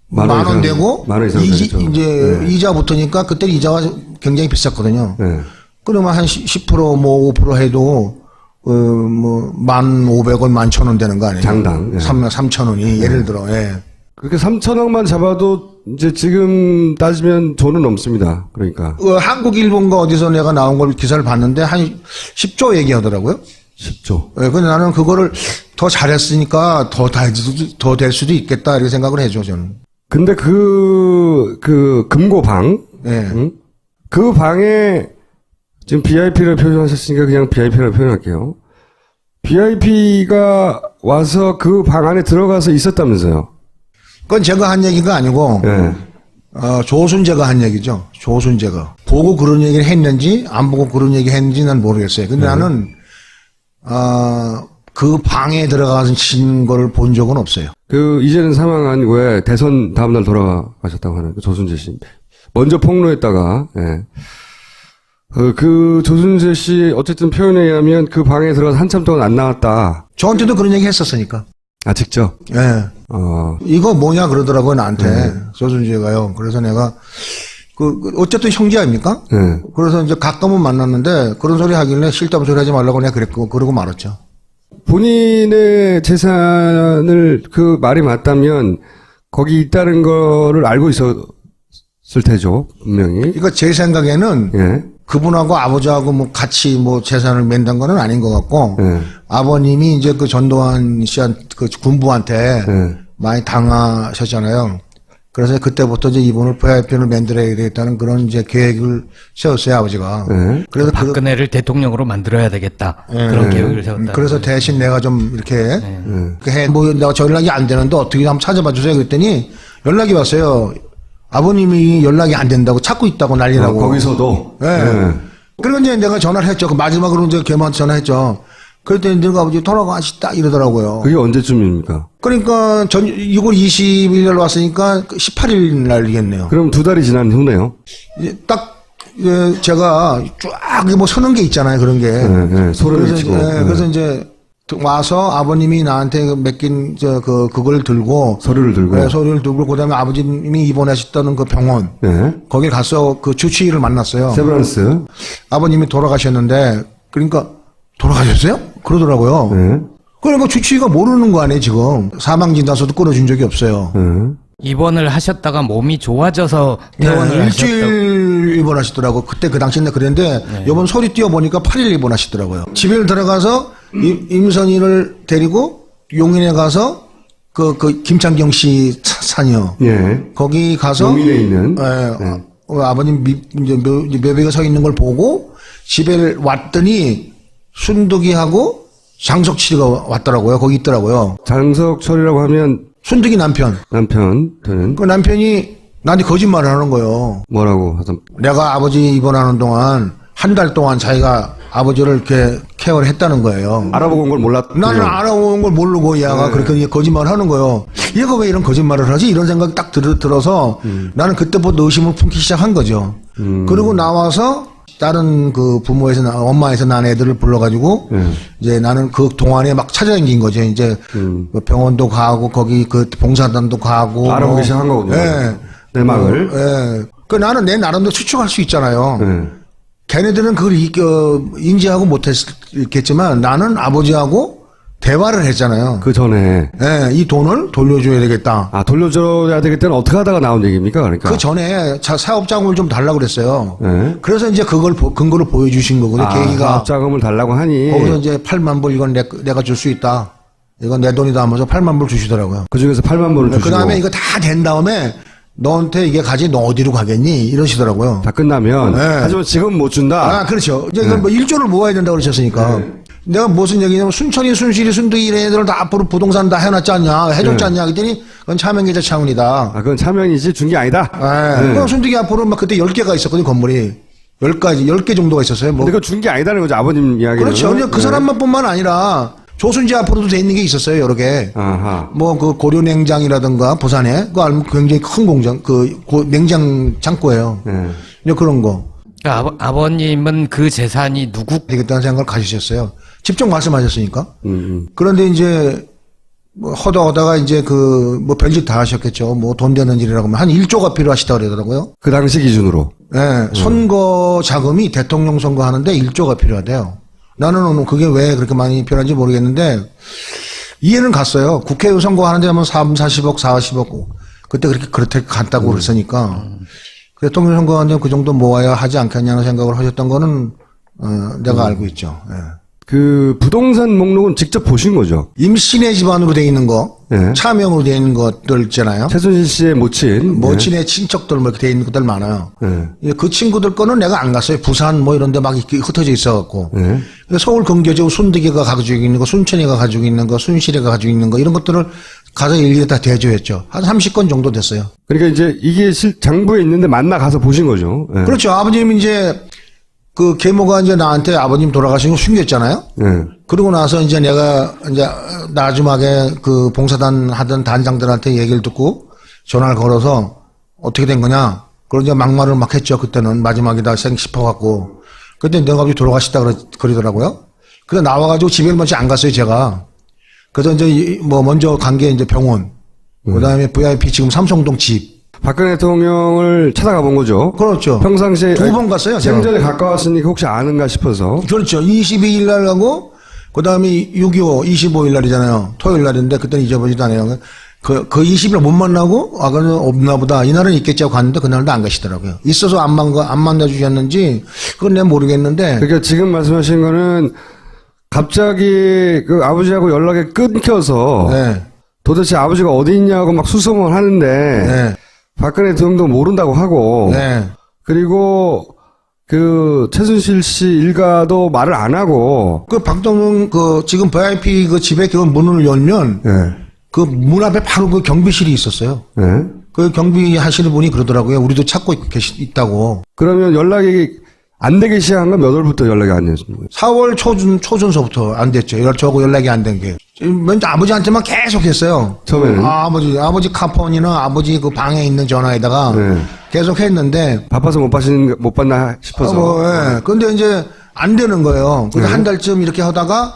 만 만 원 이상, 되고 만원 이상 되죠. 이제 네. 이자 붙으니까 그때 이자가 굉장히 비쌌거든요. 네. 그러면 한 10%뭐 5% 해도 뭐 1,500원, 11,000원 되는 거 아니에요? 장당. 예. 3,000원이 예를 들어. 예. 그렇게 3천억만 잡아도 이제 지금 따지면 돈은 넘습니다. 그러니까. 한국, 일본과 어디서 내가 나온 걸 기사를 봤는데 한 10조 얘기하더라고요. 10조. 예, 근데 나는 그거를 더 잘했으니까 더 될 수도 있겠다 이렇게 생각을 해줘 저는. 근데 그 금고방. 예. 응? 그 방에 지금 BIP를 표현하셨으니까 그냥 BIP라고 표현할게요. BIP가 와서 그 방 안에 들어가서 있었다면서요. 그건 제가 한 얘기가 아니고 예. 조순재가 한 얘기죠. 조순재가 보고 그런 얘기를 했는지 안 보고 그런 얘기 했는지 난 모르겠어요. 근데 나는 그 방에 들어가서 친 걸 본 적은 없어요. 이제는 사망한 왜 대선 다음날 돌아가셨다고 하는 그 조순재 씨. 먼저 폭로했다가, 예. 그 조순재 씨 어쨌든 표현에 의하면 그 방에 들어가서 한참 동안 안 나왔다. 저한테도 그런 얘기 했었으니까. 아, 직접? 예. 이거 뭐냐 그러더라고요 나한테 조순재가요. 그래서 내가 어쨌든 형제 아닙니까? 예. 그래서 이제 가끔은 만났는데 그런 소리 하길래 싫다고 소리 하지 말라고 내가 그랬고 그러고 말았죠. 본인의 재산을 그 말이 맞다면 거기 있다는 거를 알고 있었을 테죠, 분명히. 이거 제 생각에는 예. 그분하고 아버지하고 뭐 같이 뭐 재산을 맨단 거는 아닌 것 같고 예. 아버님이 이제 그 전두환 씨한 그 군부한테 예. 많이 당하셨잖아요. 그래서 그때부터 이제 이분을 VIP를 만들어야 되겠다는 그런 이제 계획을 세웠어요 아버지가. 예. 그래서 박근혜를 대통령으로 만들어야 되겠다. 그런 계획을 세웠다. 그래서 대신 내가 좀 이렇게 해. 뭐 내가 저 연락이 안 되는데 어떻게 한번 찾아봐 주세요. 그랬더니 연락이 왔어요. 아버님이 연락이 안 된다고 찾고 있다고 난리라고. 거기서도. 예. 그리고 이제 내가 전화를 했죠. 그 마지막으로 이제 걔한테 전화했죠. 그랬더니 너가 아버지 돌아가시다 이러더라고요. 그게 언제쯤입니까? 그러니까 6월 20일 왔으니까 18일 날이겠네요. 그럼 2달이 지난 후네요. 딱 제가 쫙 뭐 서는 게 있잖아요. 그런 게. 소를 외치고. 그래서 이제 와서 아버님이 나한테 맡긴 그걸 들고 서류를 들고. 서류를 들고 그다음에 아버님이 입원하셨다는 그 병원 거기 가서 그 주치의를 만났어요. 세브란스. 아버님이 돌아가셨는데 그러니까 돌아가셨어요? 그러더라고요. 그러니까 주치의가 모르는 거 아니에요 지금. 사망 진단서도 끌어준 적이 없어요. 입원을 하셨다가 몸이 좋아져서 퇴원을 하셨다고. 일주일 입원하시더라고. 그때 그 당시에 그랬는데 이번 소리 띄워보니까 8일 입원하시더라고요. 집에 들어가서 임선희를 데리고 용인에 가서 그 김창경 씨 산이요. 예. 거기 가서 용인에 있는. 아버님 이제 묘비가 서 있는 걸 보고 집에 왔더니 순득이하고 장석치가 왔더라고요. 거기 있더라고요. 장석철이라고 하면 순득이 남편. 되는. 그 남편이 나한테 거짓말을 하는 거예요. 뭐라고 하던. 내가 아버지 입원하는 동안 한 달 동안 자기가 아버지를 이렇게 케어를 했다는 거예요. 알아보고 온 걸 몰랐. 나는 알아온 걸 모르고 얘가 그렇게 거짓말을 하는 거예요. 얘가 왜 이런 거짓말을 하지? 이런 생각이 딱 들어서 나는 그때부터 의심을 품기 시작한 거죠. 그리고 나와서 다른 그 엄마에서 난 애들을 불러가지고 이제 나는 그 동안에 막 찾아다닌 거죠. 이제 그 병원도 가고 거기 그 봉사단도 가고 알아보기 시작한 거군요. 예. 내막을. 예. 그 나는 내 나름대로 추측할 수 있잖아요. 예. 걔네들은 그걸 인지하고 못했겠지만 나는 아버지하고 대화를 했잖아요. 그 전에. 예, 이 돈을 돌려줘야 되겠다. 아, 돌려줘야 되겠다는 어떻게 하다가 나온 얘기입니까? 그러니까. 그 전에 사업 자금을 좀 달라고 그랬어요. 네. 그래서 이제 그걸 근거로 보여주신 거거든요. 계기가. 사업 자금을 달라고 하니. 거기서 이제 8만 불 이건 내가 줄 수 있다. 이건 내 돈이다 하면서 8만 불 주시더라고요. 그 중에서 8만 불을 주시고. 그 다음에 이거 다 된 다음에 너한테 이게 가지 너 어디로 가겠니? 이러시더라고요. 다 끝나면. 네. 하지만 지금 못 준다. 아, 그렇죠. 이제 뭐 1조를 모아야 된다고 그러셨으니까. 내가 무슨 얘기냐면 순천이, 순실이, 순득이 이런 애들을 다 앞으로 부동산 다 해놨지 않냐, 해줬지 않냐, 그랬더니 그건 차명계좌 차원이다. 아, 그건 차명이지 준 게 아니다. 네. 순득이 앞으로 막 그때 10개가 있었거든요, 건물이. 10개 정도가 있었어요. 뭐. 근데 그거 준 게 아니다는 거죠, 아버님 이야기는. 그렇죠. 그냥 그 사람만 뿐만 아니라 조순지 앞으로도 돼 있는 게 있었어요, 여러 개. 아하. 뭐 그 고려 냉장이라든가 부산에 그거 알면 굉장히 큰 공장, 냉장 창고예요. 이제 그런 거. 그러니까 아버님은 그 재산이 누구 되겠다는 생각을 가지셨어요. 직접 말씀하셨으니까. 그런데 이제 뭐 허다하다가 이제 뭐 별짓 다 하셨겠죠. 뭐 돈 되는 일이라고 하면 한 1조가 필요하시다고 그러더라고요. 그 당시 기준으로. 네, 선거 자금이 대통령 선거 하는데 1조가 필요하대요. 나는 그게 왜 그렇게 많이 필요한지 모르겠는데 이해는 갔어요. 국회의원 선거 하는데 하면 40억, 40억. 그때 그렇게 갔다고 그랬으니까. 대통령 선거 하는데 그 정도 모아야 하지 않겠냐는 생각을 하셨던 거는 내가 알고 있죠. 예. 그 부동산 목록은 직접 보신 거죠? 임신의 집안으로 돼 있는 거, 네. 차명으로 돼 있는 것들 있잖아요. 최순실 씨의 모친. 모친의 친척들 뭐 이렇게 돼 있는 것들 많아요. 네. 그 친구들 거는 내가 안 갔어요. 부산 뭐 이런 데 막 이렇게 흩어져 있어갖고. 네. 서울 근교지구 순득이가 가지고 있는 거, 순천이가 가지고 있는 거, 순실이가 가지고 있는 거 이런 것들을 가서 일일이 다 대조했죠. 한 30건 정도 됐어요. 그러니까 이제 이게 장부에 있는데 만나 가서 보신 거죠. 네. 그렇죠. 아버님이 이제 그 계모가 이제 나한테 아버님 돌아가신 거 숨겼잖아요. 네. 그러고 나서 이제 내가 이제 나중하게 그 봉사단 하던 단장들한테 얘기를 듣고 전화를 걸어서 어떻게 된 거냐. 그런 이제 막말을 막 했죠. 그때는 마지막이다 싶어갖고. 그때 내가 갑자기 돌아가시다 그러더라고요. 그래서 나와가지고 집에는 먼저 안 갔어요, 제가. 그래서 이제 뭐 먼저 간 게 이제 병원. 그 다음에 VIP 지금 삼성동 집. 박근혜 대통령을 찾아가 본 거죠. 그렇죠. 평상시에 2번 갔어요. 제가. 생전에 가까웠으니까 혹시 아는가 싶어서. 그렇죠. 22일 날 가고, 그 다음에 6.25, 25일 날이잖아요. 토요일 날인데, 그때는 잊어버리지도 않아요. 그 20일 못 만나고, 그는 없나 보다. 이날은 있겠지 하고 갔는데, 그날도 안 가시더라고요. 있어서 안 만나주셨는지, 그건 내가 모르겠는데. 그러니까 지금 말씀하신 거는 갑자기 그 아버지하고 연락이 끊겨서. 네. 도대체 아버지가 어디 있냐고 막 수소문 하는데. 네. 박근혜 대통령도 모른다고 하고. 네. 그리고 그 최순실 씨 일가도 말을 안 하고. 그 박동영 지금 VIP 그 집에 그 문을 열면 네. 그 문 앞에 바로 그 경비실이 있었어요. 네. 그 경비 하시는 분이 그러더라고요. 우리도 찾고 있다고. 그러면 연락이 안 되기 시작한 건 몇 월부터 연락이 안 됐습니까? 4월 초순서부터 안 됐죠. 저하고 연락이 안 된 게. 먼저 아버지한테만 계속 했어요. 처음에는? 아버지 카폰이나 아버지 그 방에 있는 전화에다가 네. 계속 했는데. 바빠서 못 받나 싶어서. 예. 근데 이제 안 되는 거예요. 근데 한 달쯤 이렇게 하다가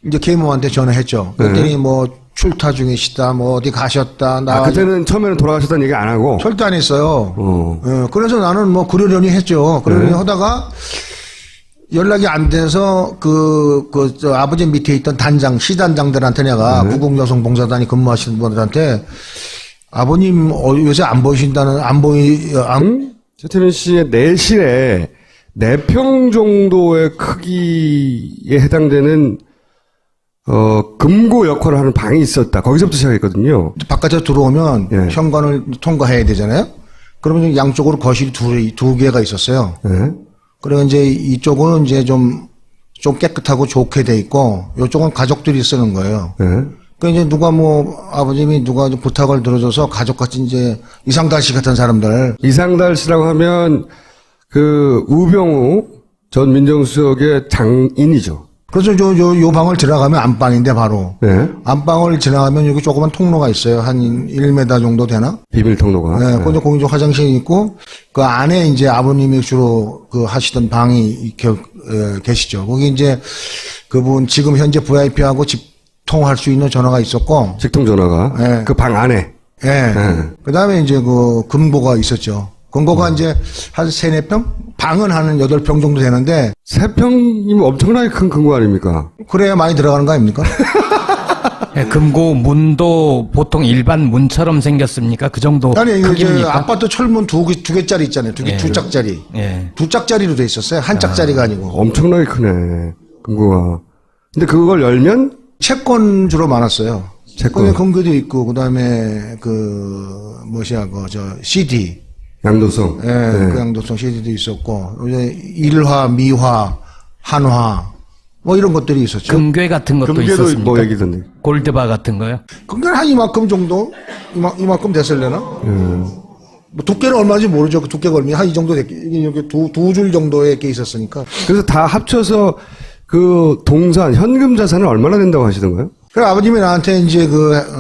이제 계모한테 전화했죠. 그랬더니 뭐 출타 중이시다, 뭐 어디 가셨다. 그때는 처음에는 돌아가셨다는 얘기 안 하고. 절대 안 했어요. 예. 그래서 나는 뭐 그러려니 했죠. 그러려니 하다가 연락이 안 돼서 저 아버지 밑에 있던 시단장들한테 내가 구국여성봉사단이 근무하시는 분들한테 아버님 요새 안 보이신다는 최태민 씨의 내실에 4평 정도의 크기에 해당되는 금고 역할을 하는 방이 있었다. 거기서부터 시작했거든요. 바깥에 들어오면 예. 현관을 통과해야 되잖아요. 그러면 양쪽으로 거실이 두 개가 있었어요. 네. 그리고 이제 이쪽은 이제 좀 깨끗하고 좋게 돼 있고, 이쪽은 가족들이 쓰는 거예요. 네. 그 이제 아버님이 누가 좀 부탁을 들어줘서 가족같이 이제 이상달 씨 같은 사람들. 이상달 씨라고 하면 그 우병우 전 민정수석의 장인이죠. 그래서 요 방을 지나가면 안방인데 바로. 네. 안방을 지나가면 여기 조그만 통로가 있어요. 한 1m 정도 되나? 비밀 통로가. 네. 거기 공용 화장실이 있고, 그 안에 이제 아버님이 주로 하시던 방이 계시죠. 거기 이제 그분 지금 현재 VIP하고 집통할 수 있는 전화가 있었고. 직통 전화가. 네. 그 방 안에. 예. 네. 그 다음에 이제 금고가 있었죠. 금고가 이제 한 3-4평? 방은 한 8평 정도 되는데. 3평이면 엄청나게 큰 금고 아닙니까? 그래야 많이 들어가는 거 아닙니까? 네, 금고 문도 보통 일반 문처럼 생겼습니까? 그 정도 아니, 이제 크기입니까? 아파트 철문 두 개짜리 있잖아요. 두 짝짜리. 예. 두 짝짜리로 돼 있었어요. 한 짝짜리가 아니고. 엄청나게 크네. 금고가. 근데 그걸 열면 채권 주로 많았어요. 채권. 근거도 있고, 그 다음에, CD. 양도성. 예, 그 양도성 CD도 있었고, 이제 일화, 미화, 한화, 뭐 이런 것들이 있었죠. 금괴 같은 것도 금괴도 있었습니까? 뭐 얘기던데. 골드바 같은 거요? 금괴는 한 이만큼 정도? 이만큼 됐을려나? 뭐 두께는 얼마인지 모르죠. 그 두께가 얼마나 한 이 정도 됐, 이렇게 두 줄 정도의 게 있었으니까. 그래서 다 합쳐서 그 동산, 현금 자산은 얼마나 된다고 하시던가요? 그래, 아버님이 나한테 이제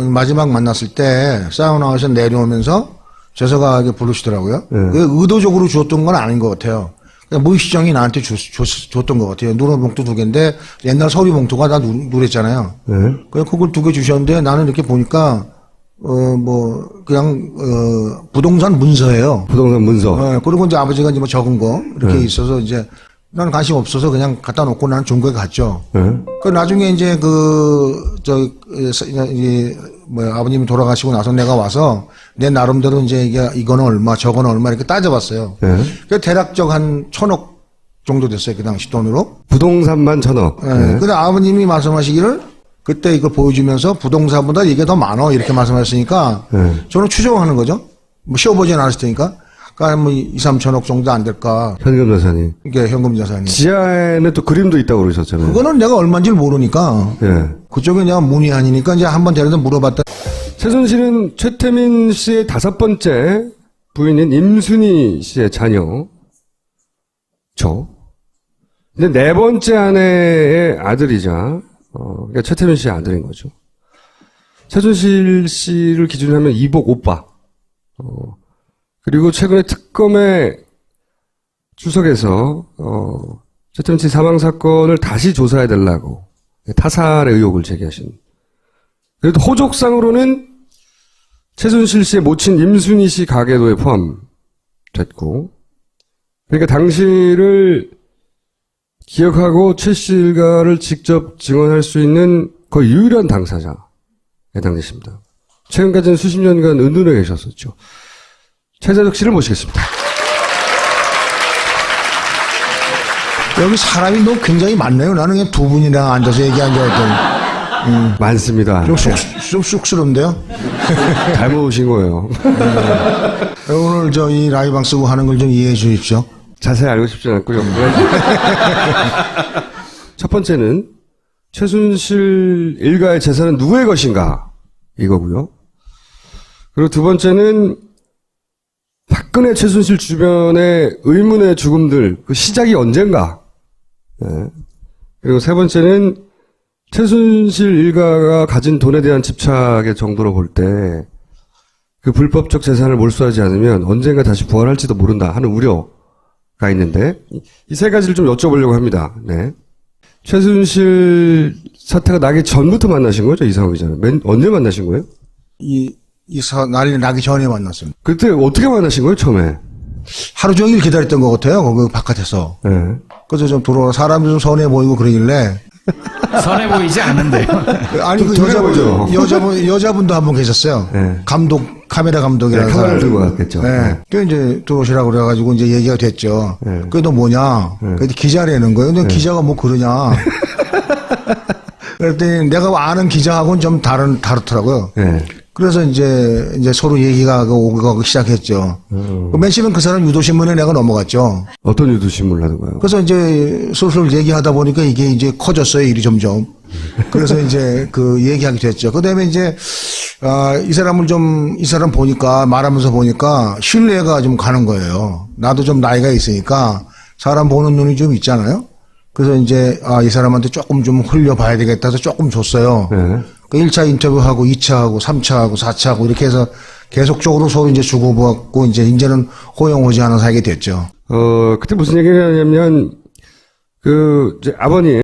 마지막 만났을 때, 사우나에서 내려오면서 재서가 부르시더라고요. 그 의도적으로 주었던 건 아닌 것 같아요. 그냥 무의식적이 나한테 줬던 것 같아요. 누런 봉투 2개인데, 옛날 서류 봉투가 다 누랬잖아요. 그냥 그걸 2개 주셨는데, 나는 이렇게 보니까, 부동산 문서예요. 부동산 문서. 그리고 이제 아버지가 이제 뭐 적은 거, 이렇게 있어서 이제, 나는 관심 없어서 그냥 갖다 놓고 나는 중고에 갔죠. 그 나중에 이제 아버님이 돌아가시고 나서 내가 와서 내 나름대로 이제 이거는 얼마, 저거는 얼마 이렇게 따져봤어요. 그 대략적 한 1,000억 정도 됐어요. 그 당시 돈으로. 부동산만 1,000억. 근데 아버님이 말씀하시기를 그때 이걸 보여주면서 부동산보다 이게 더 많아 이렇게 말씀하셨으니까 저는 추정하는 거죠. 뭐 쉬어보진 않았을 테니까. 그러니까 뭐 2, 3천억 정도 안 될까. 현금 자산이. 이게 현금 자산이. 지하에는 또 그림도 있다고 그러셨잖아요. 그거는 내가 얼마인지 모르니까. 그쪽에 내가 문의아니니까 이제 한번 데려다 물어봤다. 최순실은 최태민 씨의 5번째 부인인 임순희 씨의 자녀죠. 근데 4번째 아내의 아들이자, 그러니까 최태민 씨의 아들인 거죠. 최순실 씨를 기준으로 하면 이복 오빠. 그리고 최근에 특검의 주석에서 최태민 씨 사망 사건을 다시 조사해 달라고 타살의 의혹을 제기하신. 그래도 호족상으로는 최순실 씨의 모친 임순희 씨 가계도에 포함됐고, 그러니까 당시를 기억하고 최 씨 일가를 직접 증언할 수 있는 거의 유일한 당사자에 해당되십니다. 최근까지는 수십 년간 은둔해 계셨었죠. 최재덕 씨를 모시겠습니다. 여기 사람이 너무 굉장히 많네요. 나는 그냥 2분이랑 앉아서 얘기한 줄 알았더니. 많습니다. 좀 쑥스러운데요? 잘못 오신 거예요. 오늘 이 라이방 쓰고 하는 걸 좀 이해해 주십시오. 자세히 알고 싶지 않고요. 첫 번째는 최순실 일가의 재산은 누구의 것인가 이거고요. 그리고 두 번째는 박근혜 최순실 주변의 의문의 죽음들 그 시작이 언젠가. 그리고 세 번째는 최순실 일가가 가진 돈에 대한 집착의 정도로 볼 때 그 불법적 재산을 몰수하지 않으면 언젠가 다시 부활할지도 모른다 하는 우려가 있는데 이 세 가지를 좀 여쭤보려고 합니다. 네. 최순실 사태가 나기 전부터 만나신 거죠? 이상호 기자는. 언제 만나신 거예요? 난리 나기 전에 만났습니다. 그때 어떻게 만나신 거예요, 처음에? 하루 종일 기다렸던 것 같아요. 거기 바깥에서. 그래서 좀 들어와 사람이 좀 선해 보이고 그러길래. 선해 보이지 않는데요. 아니, 그 여자분도 한 분 계셨어요. 카메라 감독이라는 사람. 카메라를 들고 갔겠죠. 그 이제 들어오시라고 그래가지고 이제 얘기가 됐죠. 그게 너 뭐냐? 그래서 기자라는 거예요. 근데 기자가 뭐 그러냐? 그랬더니 내가 아는 기자하고는 좀 다르더라고요. 그래서 이제 서로 얘기가 오고 시작했죠. 맨 처음엔 그 사람 유도신문에 내가 넘어갔죠. 어떤 유도신문을 하는 거예요? 그래서 이제 슬슬 얘기하다 보니까 이게 이제 커졌어요, 일이 점점. 그래서 이제 얘기하게 됐죠. 그 다음에 이제, 이 사람 보니까, 말하면서 보니까 신뢰가 좀 가는 거예요. 나도 좀 나이가 있으니까 사람 보는 눈이 좀 있잖아요. 그래서 이제, 이 사람한테 조금 좀 흘려봐야 되겠다 해서 조금 줬어요. 그 1차 인터뷰하고 2차하고 3차하고 4차하고 이렇게 해서 계속적으로 서로 이제 주고받고 이제는 호용호지하는 사이가 됐죠. 그때 무슨 얘기를 하냐면, 이제 아버님,